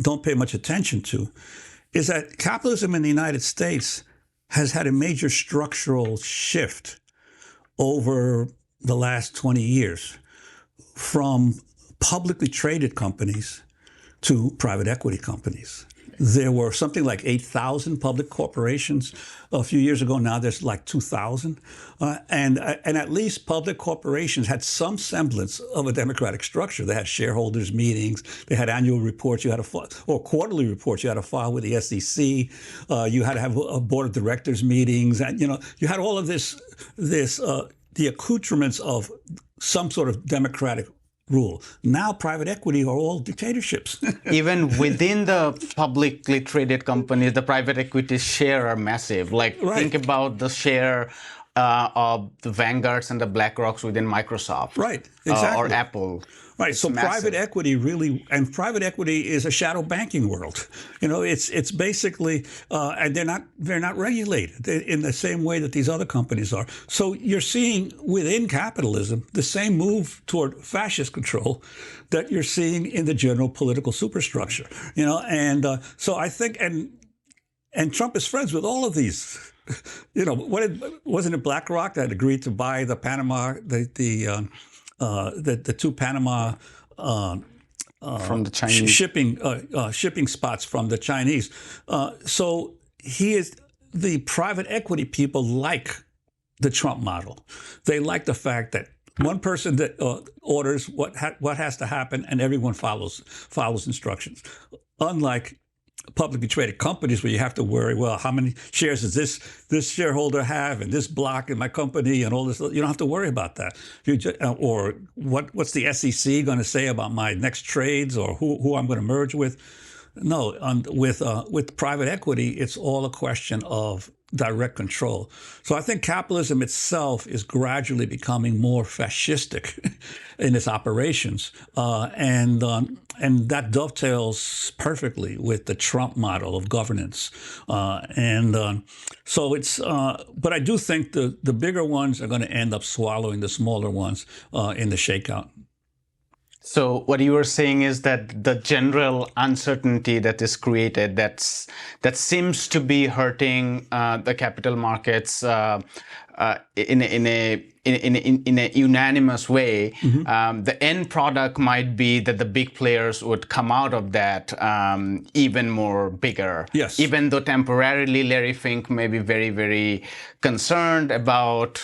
don't pay much attention to is that capitalism in the United States has had a major structural shift over the last 20 years from publicly traded companies to private equity companies. There were something like 8,000 public corporations a few years ago. Now there's like 2,000. And at least public corporations had some semblance of a democratic structure. They had shareholders meetings. They had annual reports you had to file, or quarterly reports you had to file with the SEC. You had to have a board of directors meetings. And, you had all of the accoutrements of some sort of democratic rule. Now private equity are all dictatorships. Even within the publicly traded companies, the private equity share are massive. Like, think about the share of the Vanguards and the BlackRocks within Microsoft. Right, exactly. Or Apple. Right, so private equity private equity is a shadow banking world. It's basically, and they're not regulated in the same way that these other companies are. So you're seeing within capitalism the same move toward fascist control that you're seeing in the general political superstructure. So I think, and Trump is friends with all of these. Wasn't it BlackRock that agreed to buy the Panama, the two Panama from the Chinese shipping spots from the Chinese? So the private equity people like the Trump model. They like the fact that one person that orders what has to happen and everyone follows instructions. Unlike publicly traded companies where you have to worry, well, how many shares does this shareholder have and this block in my company and all this? You don't have to worry about that. Or what's the SEC going to say about my next trades or who I'm going to merge with? No, with private equity, it's all a question of direct control. So I think capitalism itself is gradually becoming more fascistic in its operations, and that dovetails perfectly with the Trump model of governance. So it's, but I do think the bigger ones are going to end up swallowing the smaller ones in the shakeout. So what you were saying is that the general uncertainty that is created, that seems to be hurting the capital markets in a unanimous way. Mm-hmm. The end product might be that the big players would come out of that even more bigger. Yes. Even though temporarily Larry Fink may be very, very concerned about,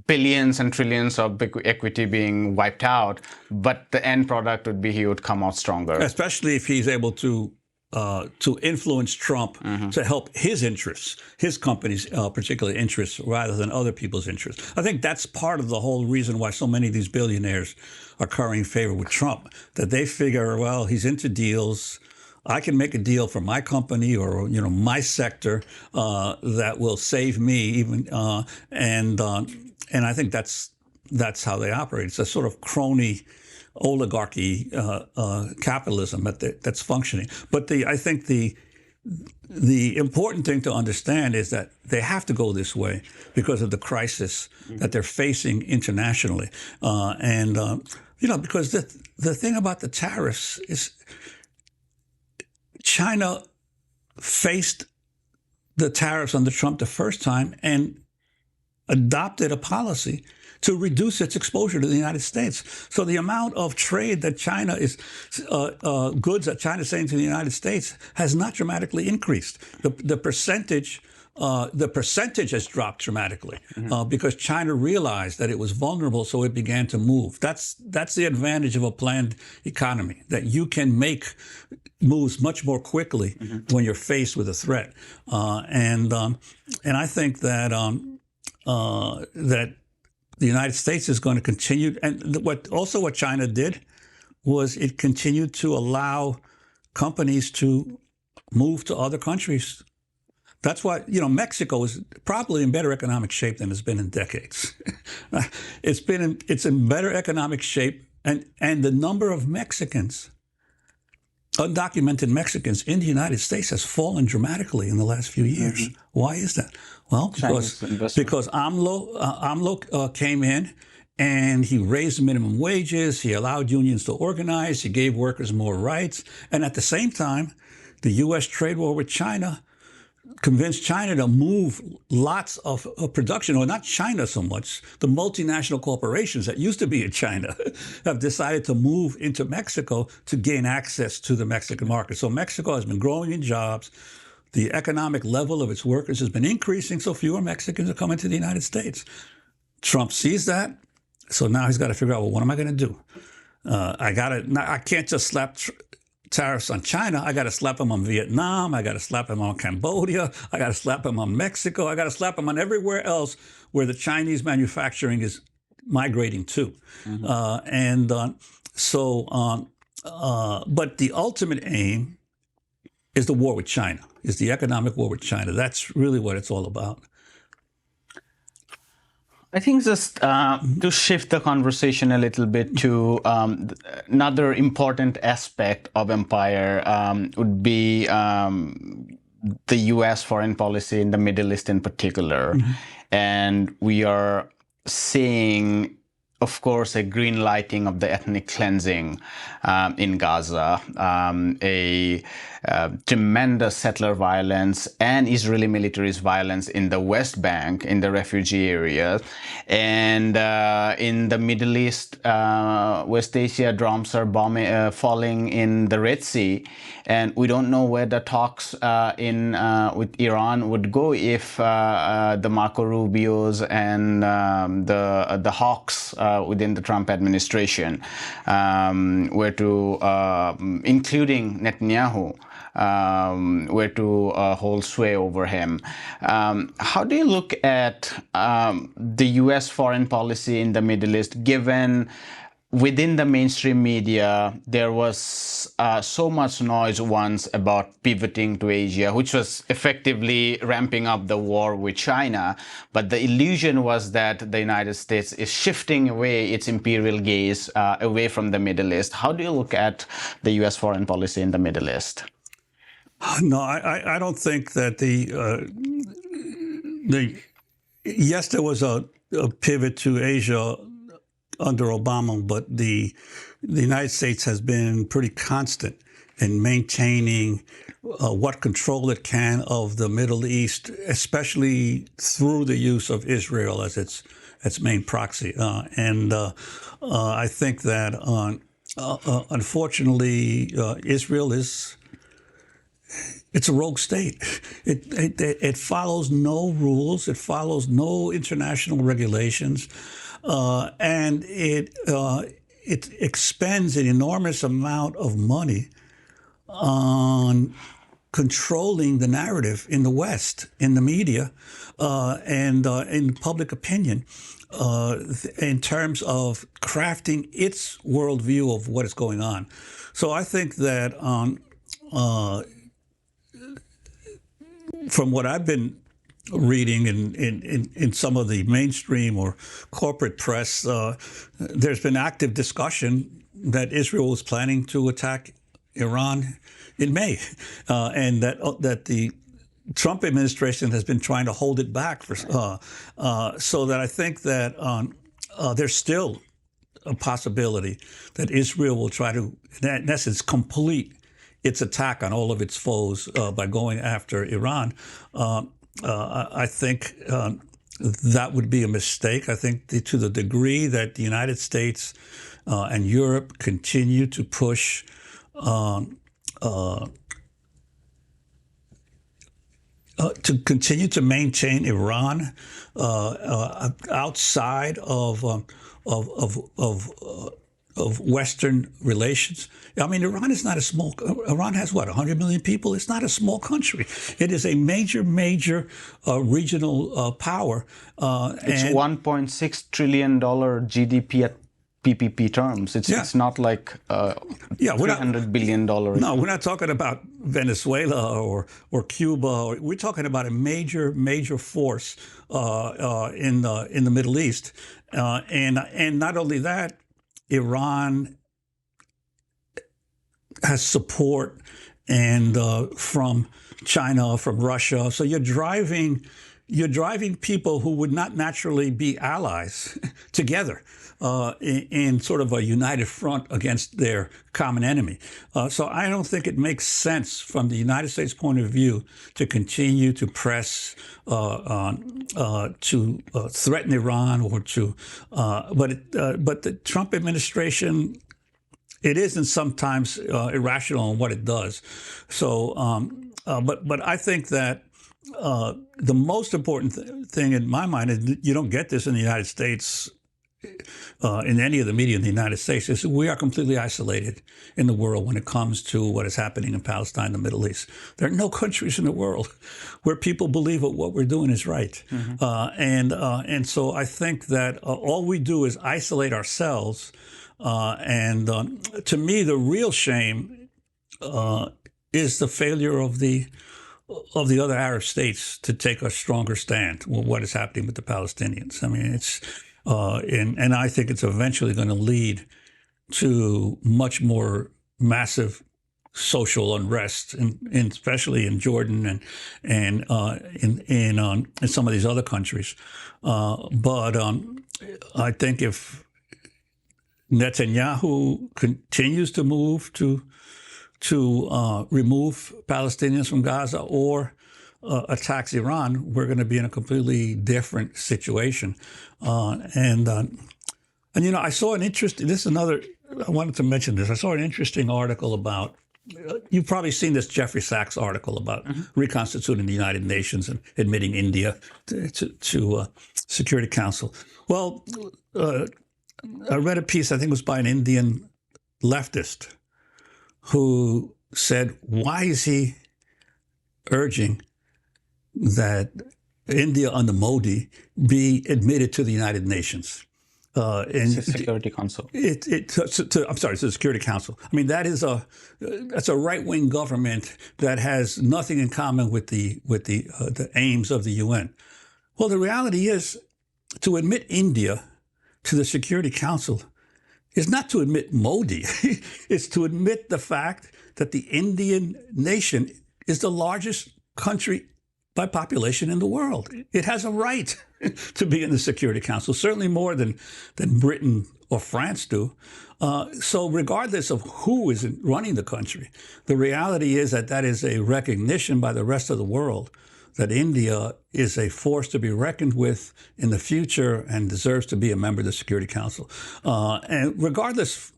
billions and trillions of equity being wiped out, but the end product would be he would come out stronger. Especially if he's able to influence Trump mm-hmm. to help his interests, his company's particular interests, rather than other people's interests. I think that's part of the whole reason why so many of these billionaires are currying favor with Trump, that they figure, well, he's into deals. I can make a deal for my company or my sector that will save me even and I think that's how they operate. It's a sort of crony oligarchy capitalism that's functioning. But I think the important thing to understand is that they have to go this way because of the crisis that they're facing internationally. Because the thing about the tariffs is China faced the tariffs under Trump the first time and adopted a policy to reduce its exposure to the United States. So the amount of trade that China is, goods that China is sending to the United States has not dramatically increased. The percentage has dropped dramatically mm-hmm. Because China realized that it was vulnerable, so it began to move. That's the advantage of a planned economy, that you can make moves much more quickly mm-hmm. when you're faced with a threat. And I think that that the United States is going to continue. And what China did was it continued to allow companies to move to other countries. That's why, Mexico is probably in better economic shape than it's been in decades. It's in better economic shape. And the number of Mexicans undocumented Mexicans in the United States has fallen dramatically in the last few years. Why is that? Well, because AMLO came in and he raised minimum wages, he allowed unions to organize, he gave workers more rights, and at the same time, the U.S. trade war with China convinced China to move lots of production, or not China so much, the multinational corporations that used to be in China have decided to move into Mexico to gain access to the Mexican market. So Mexico has been growing in jobs. The economic level of its workers has been increasing, so fewer Mexicans are coming to the United States. Trump sees that, so now he's got to figure out, well, what am I going to do? I can't just slap tariffs on China. I got to slap them on Vietnam. I got to slap them on Cambodia. I got to slap them on Mexico. I got to slap them on everywhere else where the Chinese manufacturing is migrating to. But the ultimate aim is the war with China, is the economic war with China. That's really what it's all about. I think just to shift the conversation a little bit to another important aspect of empire would be the U.S. foreign policy in the Middle East in particular. And we are seeing, of course, a green lighting of the ethnic cleansing in Gaza, a tremendous settler violence and Israeli militarist violence in the West Bank, in the refugee areas. And in the Middle East, West Asia, drones are falling in the Red Sea. And we don't know where the talks with Iran would go if the Marco Rubios and the hawks within the Trump administration were to, including Netanyahu, were to hold sway over him. How do you look at the U.S. foreign policy in the Middle East, given within the mainstream media there was so much noise once about pivoting to Asia, which was effectively ramping up the war with China, but the illusion was that the United States is shifting away its imperial gaze away from the Middle East. How do you look at the U.S. foreign policy in the Middle East? No, I don't think that yes, there was a pivot to Asia under Obama, but the United States has been pretty constant in maintaining what control it can of the Middle East, especially through the use of Israel as its main proxy. I think that unfortunately, Israel it's a rogue state. It follows no rules. It follows no international regulations. And it expends an enormous amount of money on controlling the narrative in the West, in the media, and in public opinion, in terms of crafting its worldview of what is going on. So I think that from what I've been reading in some of the mainstream or corporate press, there's been active discussion that Israel was planning to attack Iran in May, and that the Trump administration has been trying to hold it back for, so that I think that there's still a possibility that Israel will try to, in essence, complete its attack on all of its foes by going after Iran. I think that would be a mistake. I think to the degree that the United States and Europe continue to push to continue to maintain Iran outside of Western relations. I mean, Iran is not a small. Iran has what, 100 million people? It's not a small country. It is a major regional power. It's $1.6 trillion GDP at PPP terms. It's not like $300 billion. No, we're not talking about Venezuela or Cuba. We're talking about a major force in the Middle East, and not only that, Iran has support and from China, from Russia. So you're driving people who would not naturally be allies together in sort of a united front against their common enemy. So I don't think it makes sense from the United States point of view to continue to press to threaten Iran or to, but the Trump administration, it isn't sometimes irrational in what it does. So, but I think that the most important thing in my mind is you don't get this in the United States, in any of the media in the United States, is we are completely isolated in the world when it comes to what is happening in Palestine and the Middle East. There are no countries in the world where people believe that what we're doing is right. And so I think that all we do is isolate ourselves. To me, the real shame is the failure of the other Arab states to take a stronger stand with what is happening with the Palestinians. I mean, it's and I think it's eventually going to lead to much more massive social unrest, especially in Jordan and in some of these other countries. But I think if Netanyahu continues to move to remove Palestinians from Gaza or attacks Iran, we're going to be in a completely different situation. And you know, I saw an interesting. This is another. I wanted to mention this. I saw an interesting article about. You've probably seen this Jeffrey Sachs article about reconstituting the United Nations and admitting India to Security Council. Well, I read a piece, I think it was by an Indian leftist, who said, why is he urging that India under Modi be admitted to the United Nations? And Security Council. I'm sorry, to the Security Council. I mean, that's a right-wing government that has nothing in common with the aims of the UN. Well, the reality is, to admit India to the Security Council is not to admit Modi. It's to admit the fact that the Indian nation is the largest country by population in the world. It has a right to be in the Security Council, certainly more than Britain or France do. So regardless of who is running the country, the reality is that is a recognition by the rest of the world that India is a force to be reckoned with in the future and deserves to be a member of the Security Council. And regardless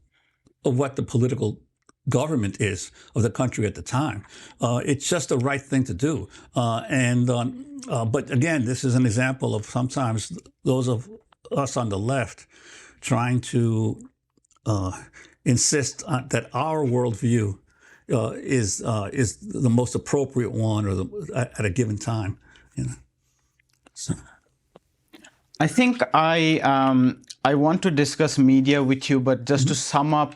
of what the political government is of the country at the time, it's just the right thing to do. But again, this is an example of sometimes those of us on the left trying to insist that our worldview is the most appropriate one at a given time, you know. So. I think I want to discuss media with you, but just to sum up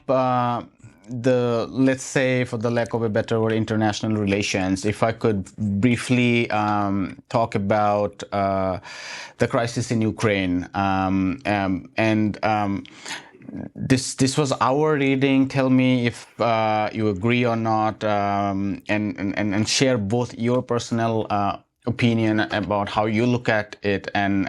let's say, for the lack of a better word, international relations, if I could briefly talk about the crisis in Ukraine this was our reading. Tell me if you agree or not, and share both your personal opinion about how you look at it and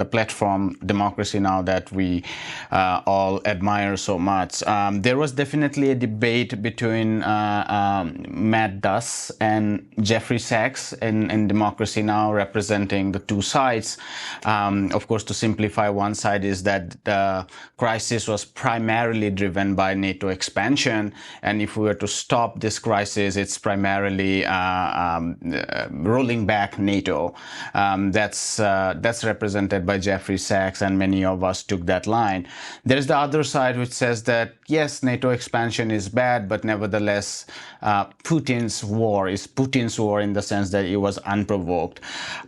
the platform Democracy Now! That we all admire so much. There was definitely a debate between Matt Duss and Jeffrey Sachs in Democracy Now! Representing the two sides. Of course, to simplify, one side is that the crisis was primarily driven by NATO expansion, and if we were to stop this crisis, it's primarily rolling back NATO. That's represented by Jeffrey Sachs, and many of us took that line. There's the other side which says that yes, NATO expansion is bad, but nevertheless Putin's war is Putin's war in the sense that it was unprovoked.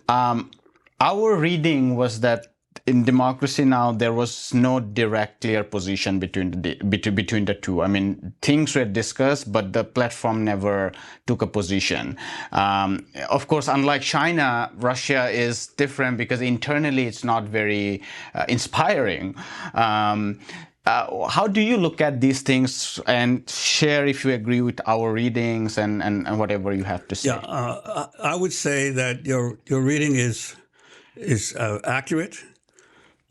Our reading was that in Democracy Now! There was no direct, clear position between the two. I mean, things were discussed, but the platform never took a position. Of course, unlike China, Russia is different because internally it's not very inspiring. how do you look at these things, and share if you agree with our readings and whatever you have to say? Yeah, I would say that your reading is accurate.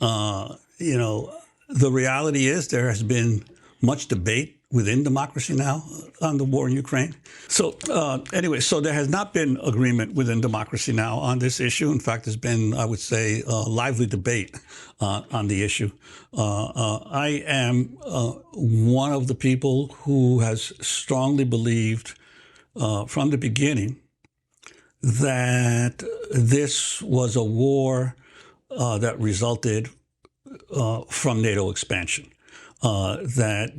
The reality is there has been much debate within democracy now on the war in Ukraine. So anyway, so there has not been agreement within democracy now on this issue. In fact, there's been, I would say, lively debate on the issue. I am one of the people who has strongly believed from the beginning that this was a war that resulted from NATO expansion. That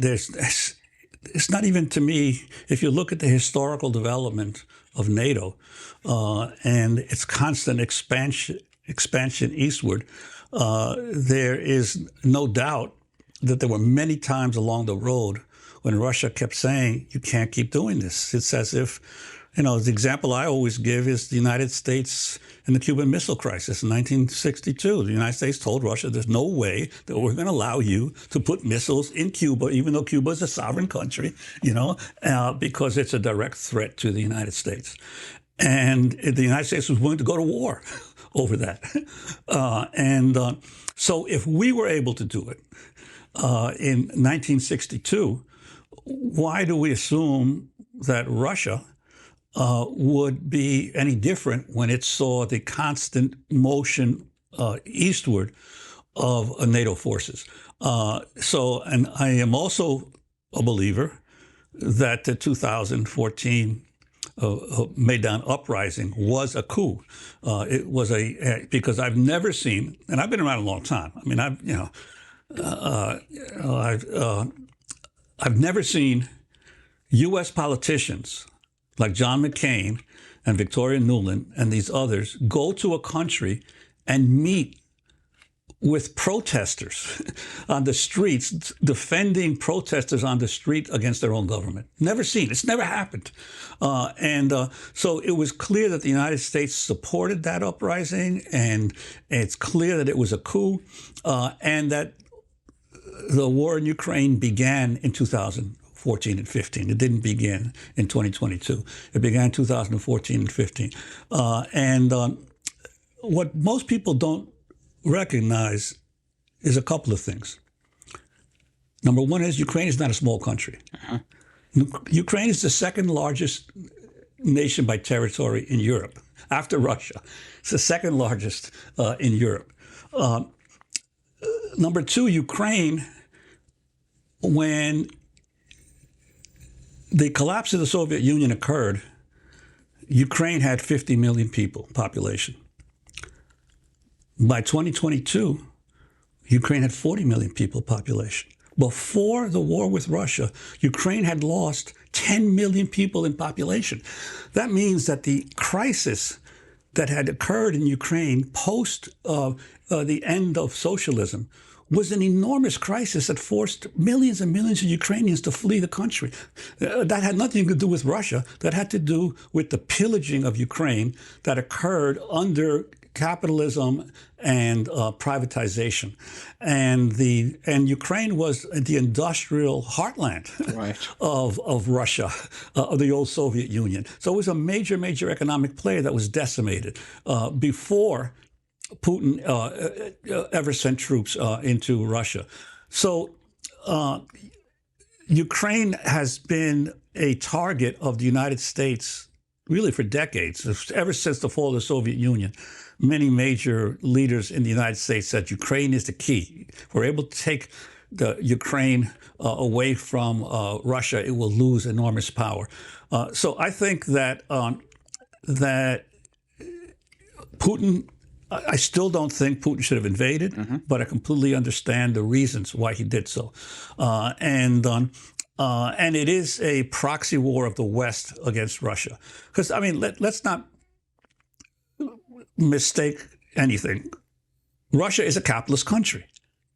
it's not even, to me, if you look at the historical development of NATO and its constant expansion eastward, there is no doubt that there were many times along the road when Russia kept saying, you can't keep doing this. It's as if, the example I always give is the United States in the Cuban Missile Crisis in 1962. The United States told Russia, there's no way that we're going to allow you to put missiles in Cuba, even though Cuba is a sovereign country, because it's a direct threat to the United States. And the United States was willing to go to war over that. So if we were able to do it in 1962, why do we assume that Russia would be any different when it saw the constant motion eastward of NATO forces? And I am also a believer that the 2014 Maidan uprising was a coup. It was because I've never seen, and I've been around a long time. I mean, I've never seen U.S. politicians like John McCain and Victoria Nuland and these others go to a country and meet with protesters on the streets, defending protesters on the street against their own government. Never seen. It's never happened. So it was clear that the United States supported that uprising, and it's clear that it was a coup, and that the war in Ukraine began in 2014 and 15. It didn't begin in 2022. It began in 2014 and 15. What most people don't recognize is a couple of things. Number one is Ukraine is not a small country. Uh-huh. Ukraine is the second largest nation by territory in Europe, after Russia. It's the second largest in Europe. Number two, Ukraine, when the collapse of the Soviet Union occurred, Ukraine had 50 million people, population. By 2022, Ukraine had 40 million people population. Before the war with Russia, Ukraine had lost 10 million people in population. That means that the crisis that had occurred in Ukraine post the end of socialism was an enormous crisis that forced millions and millions of Ukrainians to flee the country. That had nothing to do with Russia. That had to do with the pillaging of Ukraine that occurred under capitalism and privatization, and Ukraine was the industrial heartland of Russia, of the old Soviet Union. So it was a major economic player that was decimated before Putin ever sent troops into Russia. So Ukraine has been a target of the United States really for decades, ever since the fall of the Soviet Union. Many major leaders in the United States said Ukraine is the key. If we're able to take the Ukraine away from Russia, it will lose enormous power. So I think that that Putin, I still don't think Putin should have invaded, but I completely understand the reasons why he did so. And it is a proxy war of the West against Russia. Because, I mean, let's not mistake anything. Russia is a capitalist country.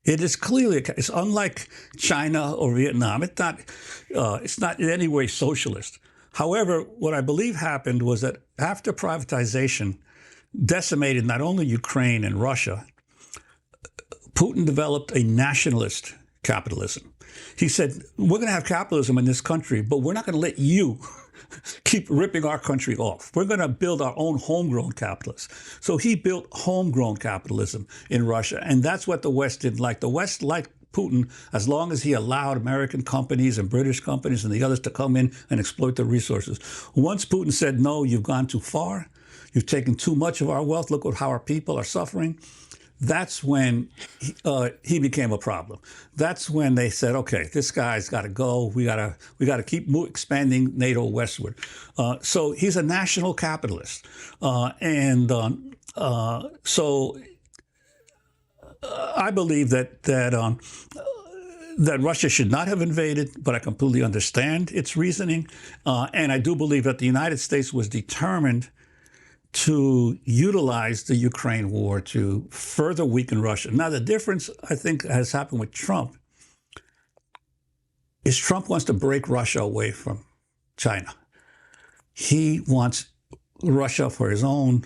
It is clearly, it's unlike China or Vietnam. It's not in any way socialist. However, what I believe happened was that after privatization decimated not only Ukraine and Russia, Putin developed a nationalist capitalism. He said, we're going to have capitalism in this country, but we're not going to let you keep ripping our country off. We're going to build our own homegrown capitalists. So he built homegrown capitalism in Russia, and that's what the West didn't like. The West liked Putin as long as he allowed American companies and British companies and the others to come in and exploit the resources. Once Putin said, no, you've gone too far, you've taken too much of our wealth, look at how our people are suffering, that's when he became a problem. That's when they said, okay, this guy's got to go. We got to keep expanding NATO westward. So he's a national capitalist. So I believe that Russia should not have invaded, but I completely understand its reasoning. And I do believe that the United States was determined to utilize the Ukraine war to further weaken Russia. Now, the difference, I think, has happened with Trump is Trump wants to break Russia away from China. He wants Russia for his own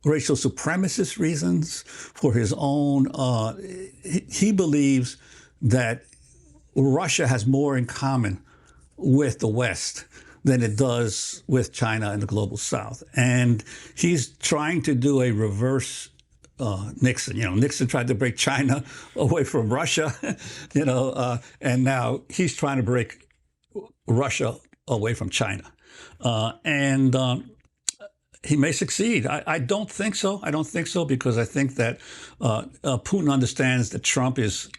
racial supremacist reasons, for his own, he believes that Russia has more in common with the West than it does with China and the global South. And he's trying to do a reverse Nixon. Nixon tried to break China away from Russia, and now he's trying to break Russia away from China. He may succeed. I don't think so. I don't think so because I think that Putin understands that Trump is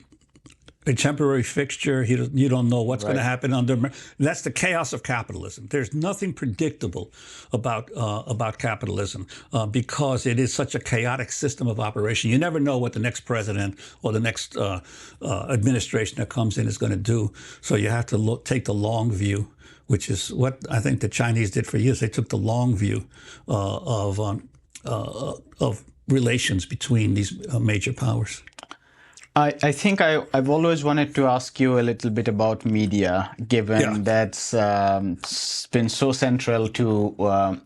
a temporary fixture. You don't know what's going to happen under. That's the chaos of capitalism. There's nothing predictable about capitalism because it is such a chaotic system of operation. You never know what the next president or the next administration that comes in is going to do. So you have to take the long view, which is what I think the Chinese did for years. They took the long view of relations between these major powers. I think I've always wanted to ask you a little bit about media, given that's been so central to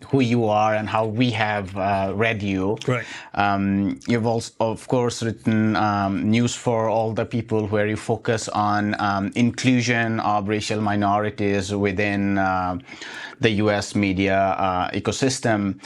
who you are and how we have read you. Right. You've also, of course, written News for All the People, where you focus on inclusion of racial minorities within the U.S. media ecosystem.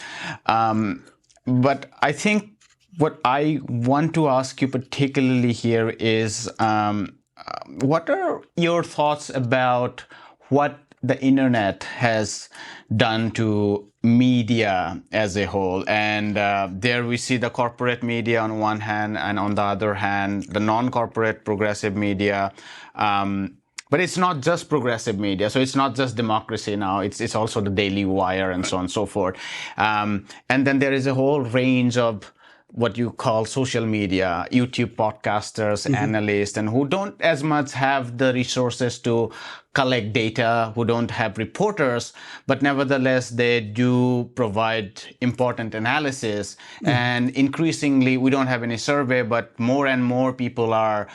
But I think what I want to ask you particularly here is, what are your thoughts about what the internet has done to media as a whole? And there we see the corporate media on one hand, and on the other hand, the non-corporate progressive media. But it's not just progressive media, so it's not just democracy now. It's also the Daily Wire and so on and so forth. And then there is a whole range of what you call social media, YouTube podcasters, analysts, and who don't as much have the resources to collect data, who don't have reporters, but nevertheless, they do provide important analysis. And increasingly, we don't have any survey, but more and more people are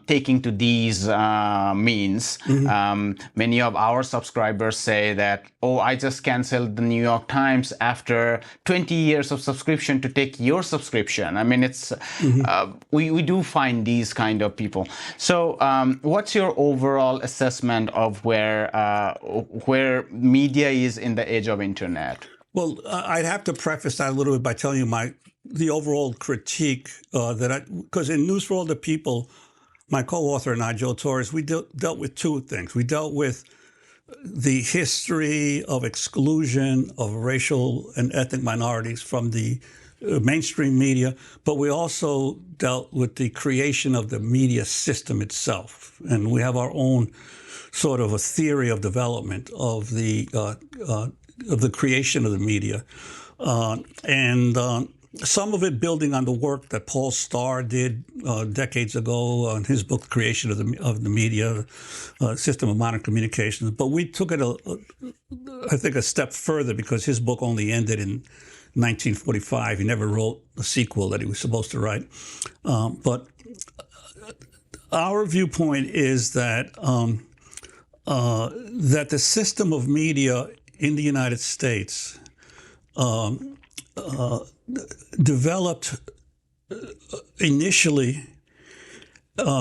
taking to these means. Many of our subscribers say that, oh, I just canceled the New York Times after 20 years of subscription to take your subscription. I mean, it's we do find these kind of people. So what's your overall assessment of where media is in the age of internet? Well, I'd have to preface that a little bit by telling you the overall critique because in News for All the People, my co-author and I, Joe Torres, we dealt with two things. We dealt with the history of exclusion of racial and ethnic minorities from the mainstream media, but we also dealt with the creation of the media system itself. And we have our own sort of a theory of development of the creation of the media, and some of it building on the work that Paul Starr did decades ago on his book, Creation of the Media, System of Modern Communications. But we took it, I think, a step further because his book only ended in 1945. He never wrote a sequel that he was supposed to write. But our viewpoint is that that the system of media in the United States developed initially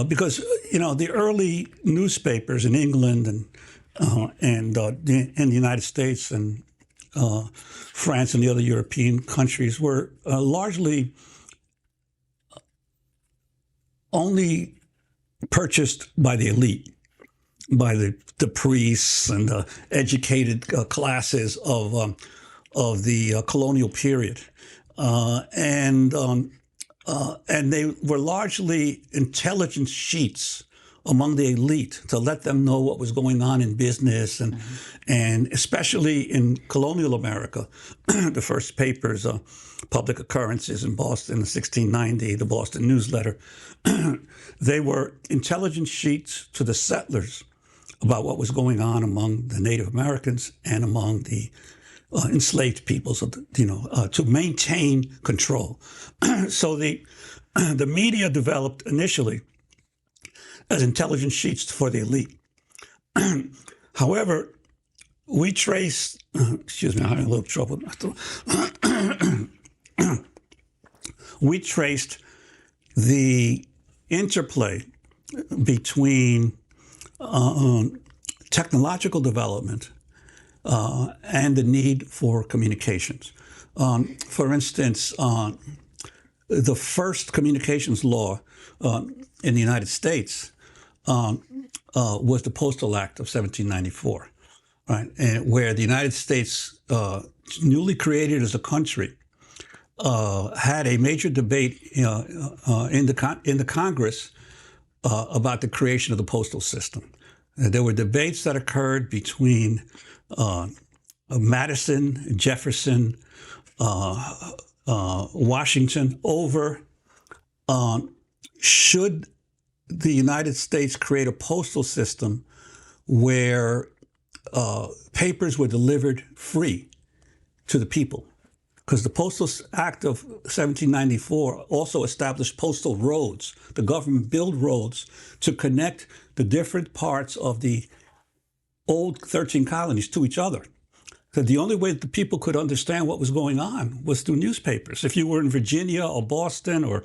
because the early newspapers in England and in the United States and France and the other European countries were largely only purchased by the elite, by the priests and the educated classes of the colonial period, and they were largely intelligence sheets among the elite to let them know what was going on in business, and especially in colonial America, the first papers, Public Occurrences in Boston in 1690, the Boston Newsletter, they were intelligence sheets to the settlers about what was going on among the Native Americans and among the enslaved peoples, to maintain control. So the media developed initially as intelligence sheets for the elite. However, we trace, excuse me, I'm having a little trouble with my throat. We traced the interplay between technological development and the need for communications. For instance, the first communications law in the United States was the Postal Act of 1794, right? And where the United States, newly created as a country, had a major debate in the Congress about the creation of the postal system. There were debates that occurred between Madison, Jefferson, Washington over should the United States create a postal system where papers were delivered free to the people. Because the Postal Act of 1794 also established postal roads. The government built roads to connect the different parts of the old 13 colonies to each other. So the only way that the people could understand what was going on was through newspapers. If you were in Virginia or Boston or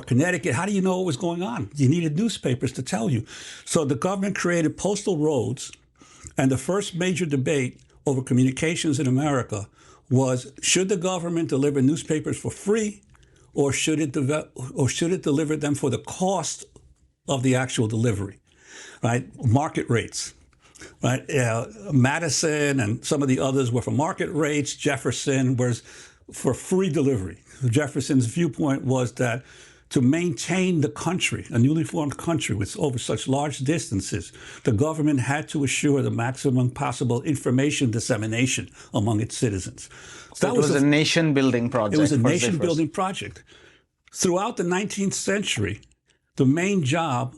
Connecticut, how do you know what was going on? You needed newspapers to tell you. So the government created postal roads, and the first major debate over communications in America was, should the government deliver newspapers for free, or should it deliver them for the cost of the actual delivery, right? Market rates, right? Madison and some of the others were for market rates. Jefferson was for free delivery. Jefferson's viewpoint was that to maintain the country, a newly formed country with over such large distances, the government had to assure the maximum possible information dissemination among its citizens. So that was a nation-building project. It was a nation-building project. Throughout the 19th century, the main job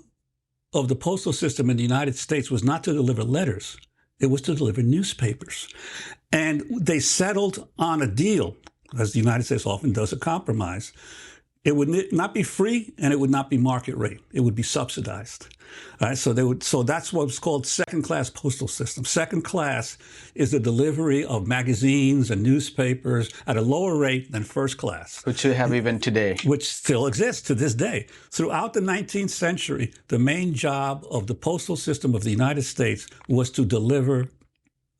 of the postal system in the United States was not to deliver letters. It was to deliver newspapers. And they settled on a deal, as the United States often does, a compromise. It would not be free, and it would not be market rate. It would be subsidized. All right, so that's what's called second-class postal system. Second class is the delivery of magazines and newspapers at a lower rate than first class. Which we have even today. Which still exists to this day. Throughout the 19th century, the main job of the postal system of the United States was to deliver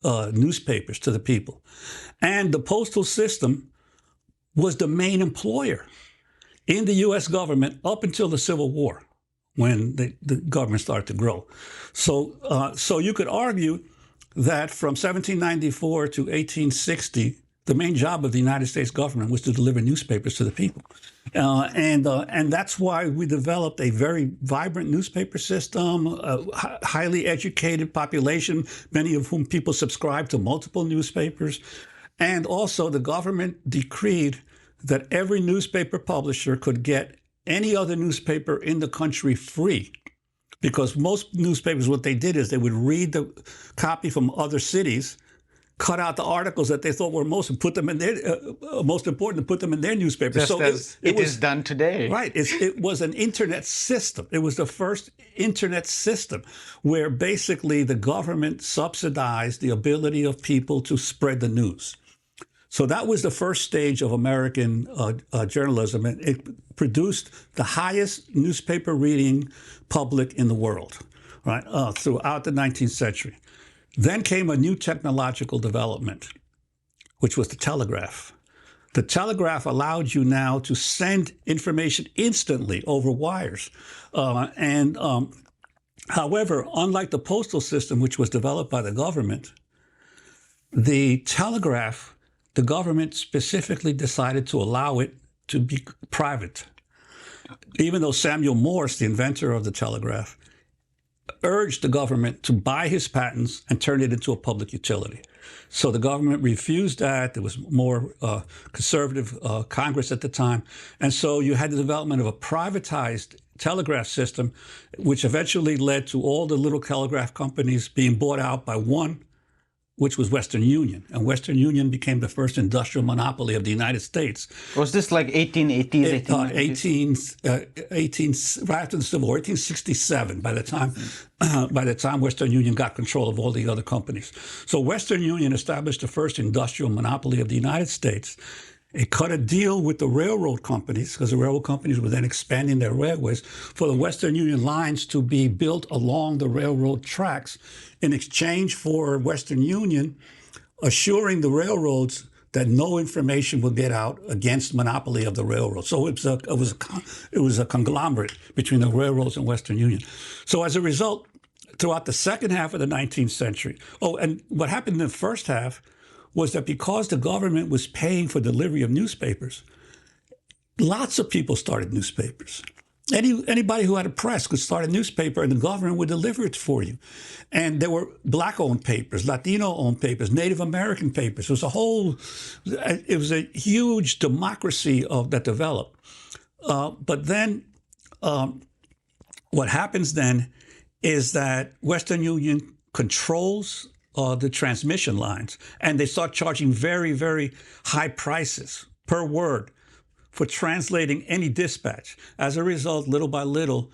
newspapers to the people. And the postal system was the main employer in the U.S. government up until the Civil War, when the government started to grow. So you could argue that from 1794 to 1860, the main job of the United States government was to deliver newspapers to the people. And that's why we developed a very vibrant newspaper system, a highly educated population, many of whom people subscribe to multiple newspapers. And also the government decreed that every newspaper publisher could get any other newspaper in the country free, because most newspapers, what they did is they would read the copy from other cities, cut out the articles that they thought were most important, and put them in their newspaper. Just as it is done today. Right. It was an internet system. It was the first internet system where basically the government subsidized the ability of people to spread the news. So that was the first stage of American journalism, and it produced the highest newspaper reading public in the world, right, throughout the 19th century. Then came a new technological development, which was the telegraph. The telegraph allowed you now to send information instantly over wires. However, unlike the postal system, which was developed by the government, the telegraph, the government specifically decided to allow it to be private. Even though Samuel Morse, the inventor of the telegraph, urged the government to buy his patents and turn it into a public utility. So the government refused that. There was more conservative Congress at the time. And so you had the development of a privatized telegraph system, which eventually led to all the little telegraph companies being bought out by one, which was Western Union. And Western Union became the first industrial monopoly of the United States. Was this like 1880s, 1890s? Right after the Civil War, 1867, by the time Western Union got control of all the other companies. So Western Union established the first industrial monopoly of the United States. It cut a deal with the railroad companies, because the railroad companies were then expanding their railways, for the Western Union lines to be built along the railroad tracks in exchange for Western Union assuring the railroads that no information would get out against monopoly of the railroad. So it was a conglomerate between the railroads and Western Union. So as a result, throughout the second half of the 19th century, and what happened in the first half was that because the government was paying for delivery of newspapers, lots of people started newspapers. Anybody who had a press could start a newspaper, and the government would deliver it for you. And there were Black-owned papers, Latino-owned papers, Native American papers. It was a huge democracy that developed. But then what happens then is that Western Union controls the transmission lines, and they start charging very, very high prices per word for translating any dispatch. As a result, little by little,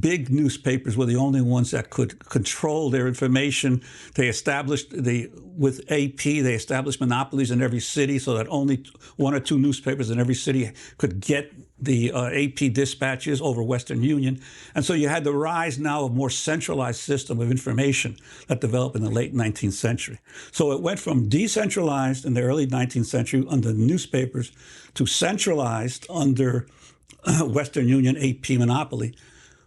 big newspapers were the only ones that could control their information. They established with AP, they established monopolies in every city so that only one or two newspapers in every city could get the AP dispatches over Western Union. And so you had the rise now of a more centralized system of information that developed in the late 19th century. So it went from decentralized in the early 19th century under newspapers to centralized under Western Union AP monopoly.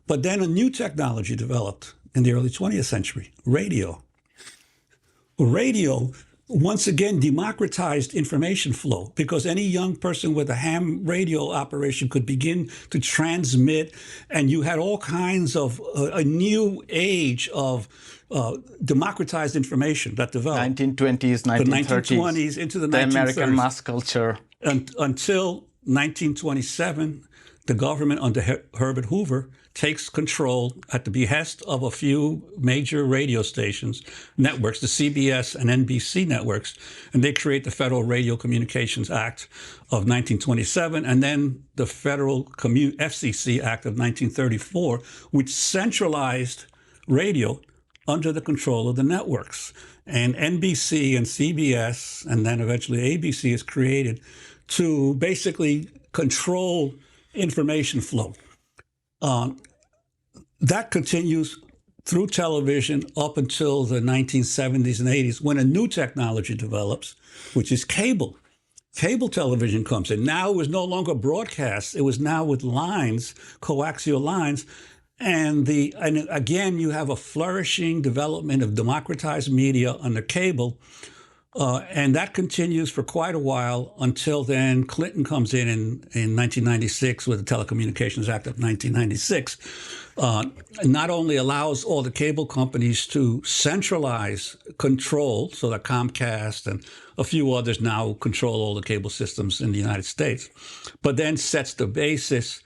But then a new technology developed in the early 20th century, radio. Radio, once again, democratized information flow because any young person with a ham radio operation could begin to transmit, and you had all kinds of a new age of democratized information that developed. 1920s, 1930s. The 1920s into the 1930s. The American mass culture. Until 1927, the government under Herbert Hoover takes control at the behest of a few major radio stations, networks, the CBS and NBC networks, and they create the Federal Radio Communications Act of 1927, and then the Federal FCC Act of 1934, which centralized radio under the control of the networks. And NBC and CBS, and then eventually ABC, is created to basically control information flow. That continues through television up until the 1970s and 80s, when a new technology develops, which is cable. Cable television comes in. Now it was no longer broadcast. It was now with lines, coaxial lines. And again, you have a flourishing development of democratized media under cable. And that continues for quite a while until then Clinton comes in 1996 with the Telecommunications Act of 1996. Not only allows all the cable companies to centralize control, so that Comcast and a few others now control all the cable systems in the United States, but then sets the basis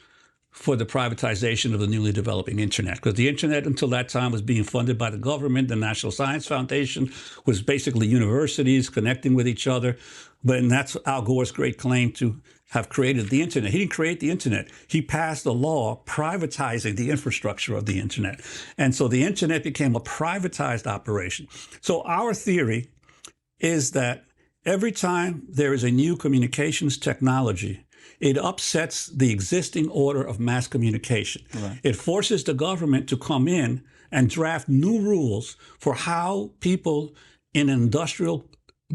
for the privatization of the newly developing internet. Because the internet until that time was being funded by the government. The National Science Foundation was basically universities connecting with each other. And that's Al Gore's great claim to have created the internet. He didn't create the internet. He passed a law privatizing the infrastructure of the internet. And so the internet became a privatized operation. So our theory is that Every time there is a new communications technology, it upsets the existing order of mass communication. Right. It forces the government to come in and draft new rules for how people in an industrial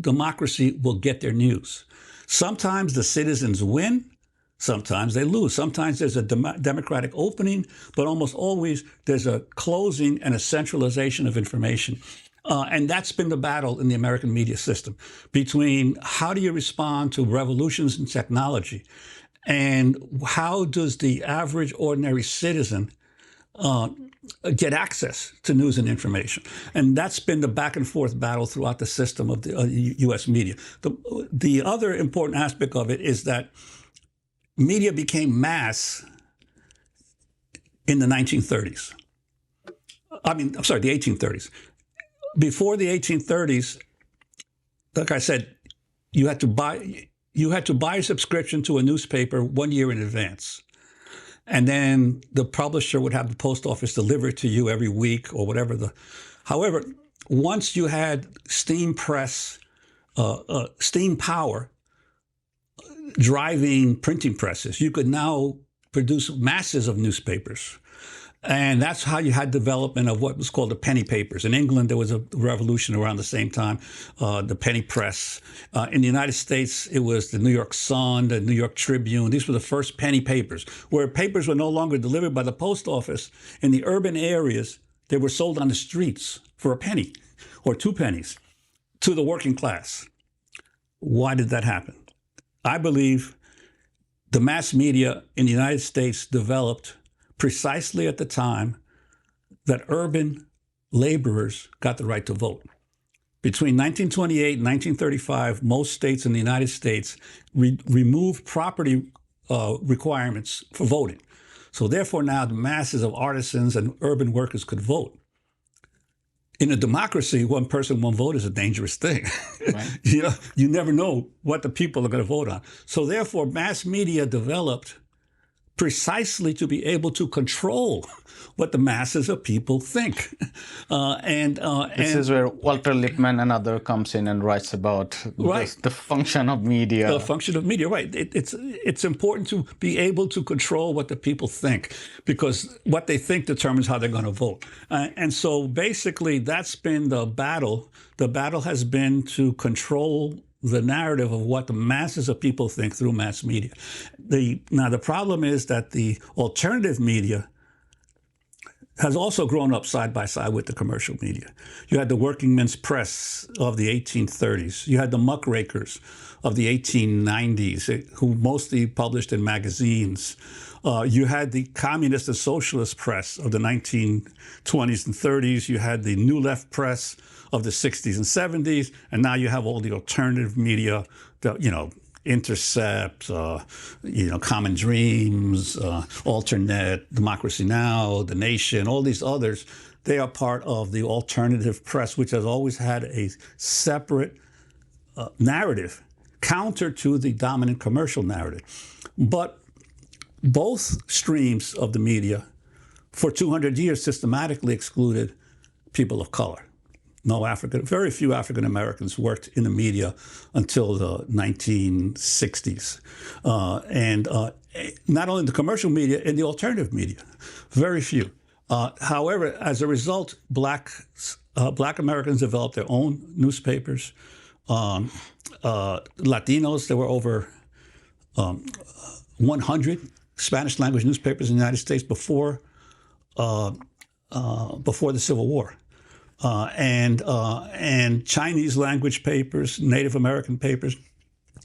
democracy will get their news. Sometimes the citizens win, sometimes they lose. Sometimes there's a democratic opening, but almost always there's a closing and a centralization of information. And that's been the battle in the American media system between how do you respond to revolutions in technology and how does the average ordinary citizen get access to news and information. And that's been the back and forth battle throughout the system of the U.S. media. The other important aspect of it is that media became mass in the 1930s. I'm sorry, the 1830s. Before the 1830s, like I said, you had to buy a subscription to a newspaper 1 year in advance. And then the publisher would have the post office deliver it to you every week or whatever. However, once you had steam press, steam power driving printing presses, you could now produce masses of newspapers. And that's how you had development of what was called the penny papers. In England, there was a revolution around the same time, the penny press. In the United States, it was the New York Sun, the New York Tribune. These were the first penny papers, where papers were no longer delivered by the post office. In the urban areas, they were sold on the streets for a penny or 2 pennies to the working class. Why did that happen? I believe the mass media in the United States developed precisely at the time that urban laborers got the right to vote. Between 1928 and 1935, most states in the United States removed property requirements for voting. So therefore now the masses of artisans and urban workers could vote. In a democracy, one person, one vote is a dangerous thing. Right. You never know what the people are going to vote on. So therefore, mass media developed precisely to be able to control what the masses of people think. This is where Walter Lippmann and other comes in and writes about the function of media. The function of media, right. It's important to be able to control what the people think, because what they think determines how they're going to vote. And so basically that's been the battle. The battle has been to control the narrative of what the masses of people think through mass media. Now, the problem is that the alternative media has also grown up side by side with the commercial media. You had the working men's press of the 1830s. You had the muckrakers of the 1890s, who mostly published in magazines. You had the communist and socialist press of the 1920s and 30s. You had the New Left press of the 60s and 70s, and now you have all the alternative media, Intercept, Common Dreams, Alternate, Democracy Now!, The Nation, all these others. They are part of the alternative press, which has always had a separate narrative, counter to the dominant commercial narrative. But both streams of the media, for 200 years, systematically excluded people of color. Very few African Americans worked in the media until the 1960s. And not only the commercial media, in the alternative media, very few. However, as a result, Black Americans developed their own newspapers. Latinos, there were over 100 Spanish language newspapers in the United States before the Civil War. And Chinese language papers, Native American papers,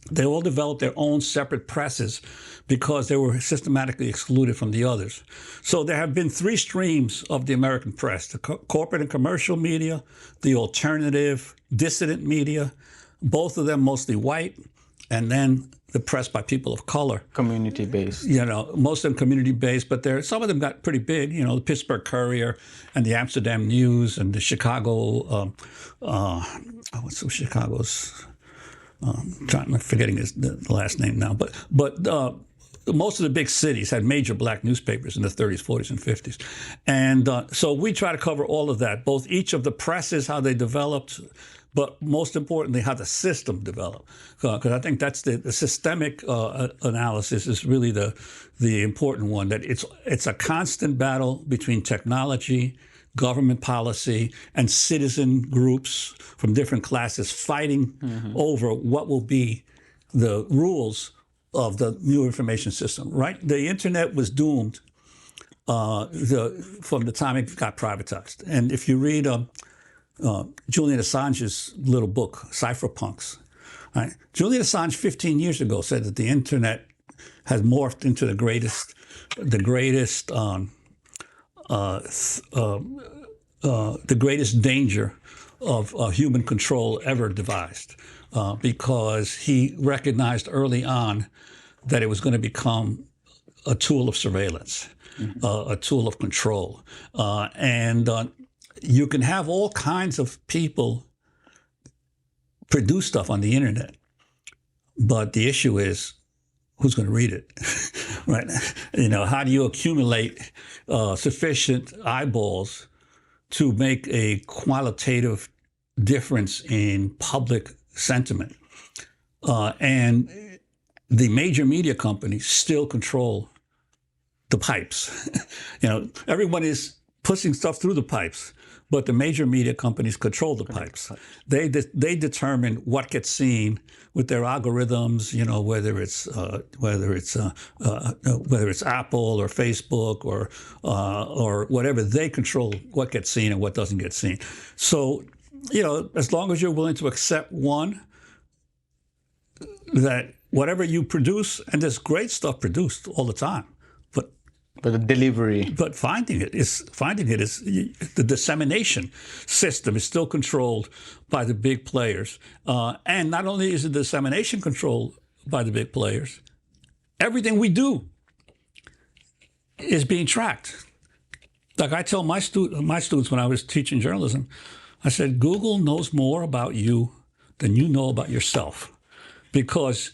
they all developed their own separate presses because they were systematically excluded from the others. So there have been 3 streams of the American press: the corporate and commercial media, the alternative, dissident media, both of them mostly white, and then the press by people of color. Community-based. Most of them community-based, but some of them got pretty big. The Pittsburgh Courier and the Amsterdam News and the Chicago, what's Chicago's, I'm forgetting the last name now, but most of the big cities had major black newspapers in the 30s, 40s, and 50s. And so we try to cover all of that, both each of the presses, how they developed, but most importantly, how the system developed. Because I think that's the systemic analysis is really the important one, that it's a constant battle between technology, government policy, and citizen groups from different classes fighting over what will be the rules of the new information system, right? The internet was doomed from the time it got privatized. And if you read Julian Assange's little book, Cypherpunks, right? Julian Assange 15 years ago said that the internet has morphed into the greatest danger of human control ever devised, because he recognized early on that it was going to become a tool of surveillance, a tool of control. And you can have all kinds of people produce stuff on the internet, but the issue is, who's going to read it, right? How do you accumulate sufficient eyeballs to make a qualitative difference in public sentiment? And the major media companies still control the pipes. Everyone is pushing stuff through the pipes, but the major media companies control the pipes. They determine what gets seen with their algorithms. Whether it's Apple or Facebook or whatever, they control what gets seen and what doesn't get seen. So, as long as you're willing to accept that whatever you produce, and there's great stuff produced all the time, but the delivery. But finding it is the dissemination system is still controlled by the big players. And not only is the dissemination controlled by the big players, everything we do is being tracked. Like I tell my students when I was teaching journalism, I said, Google knows more about you than you know about yourself, because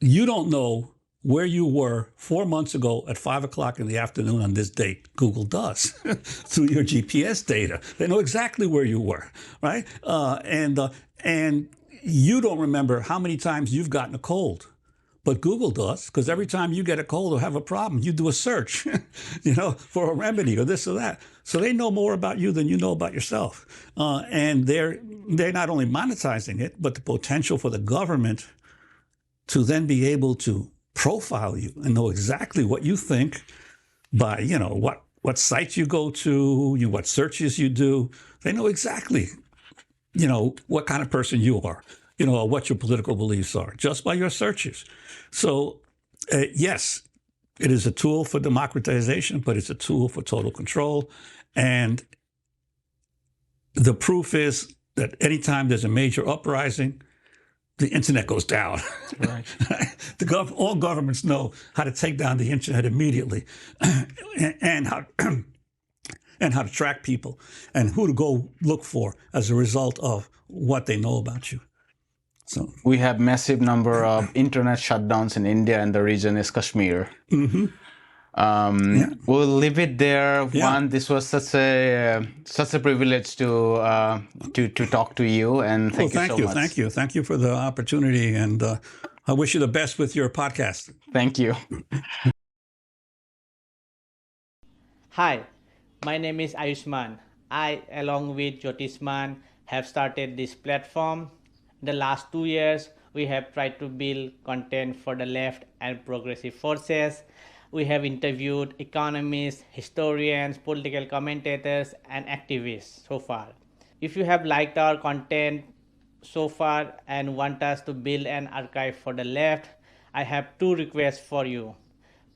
you don't know where you were 4 months ago at 5 o'clock in the afternoon on this date. Google does through your GPS data. They know exactly where you were, right? And you don't remember how many times you've gotten a cold, but Google does, because every time you get a cold or have a problem, you do a search, for a remedy or this or that. So they know more about you than you know about yourself. And they're not only monetizing it, but the potential for the government to then be able to profile you and know exactly what you think by, what sites you go to, what searches you do. They know exactly, what kind of person you are, or what your political beliefs are, just by your searches. So, yes, it is a tool for democratization, but it's a tool for total control. And the proof is that anytime there's a major uprising, the internet goes down. Right. All governments know how to take down the internet immediately, and how to track people and who to go look for as a result of what they know about you. So we have massive number of internet shutdowns in India, and the region is Kashmir. Mm-hmm. We'll leave it there. Yeah. Juan, this was such a privilege to talk to you, and thank you so much. Thank you for the opportunity, and I wish you the best with your podcast. Thank you. Hi, my name is Ayushman. I, along with Jyotisman, have started this platform. In the last 2 years, we have tried to build content for the left and progressive forces. We have interviewed economists, historians, political commentators, and activists so far. If you have liked our content so far and want us to build an archive for the left, I have 2 requests for you.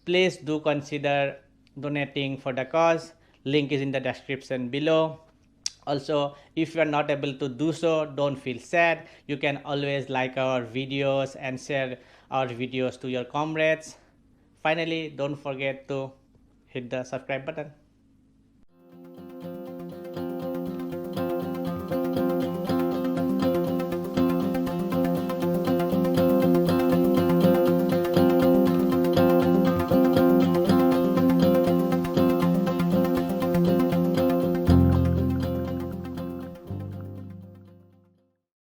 Please do consider donating for the cause. Link is in the description below. Also, if you are not able to do so, don't feel sad. You can always like our videos and share our videos to your comrades. Finally, don't forget to hit the subscribe button.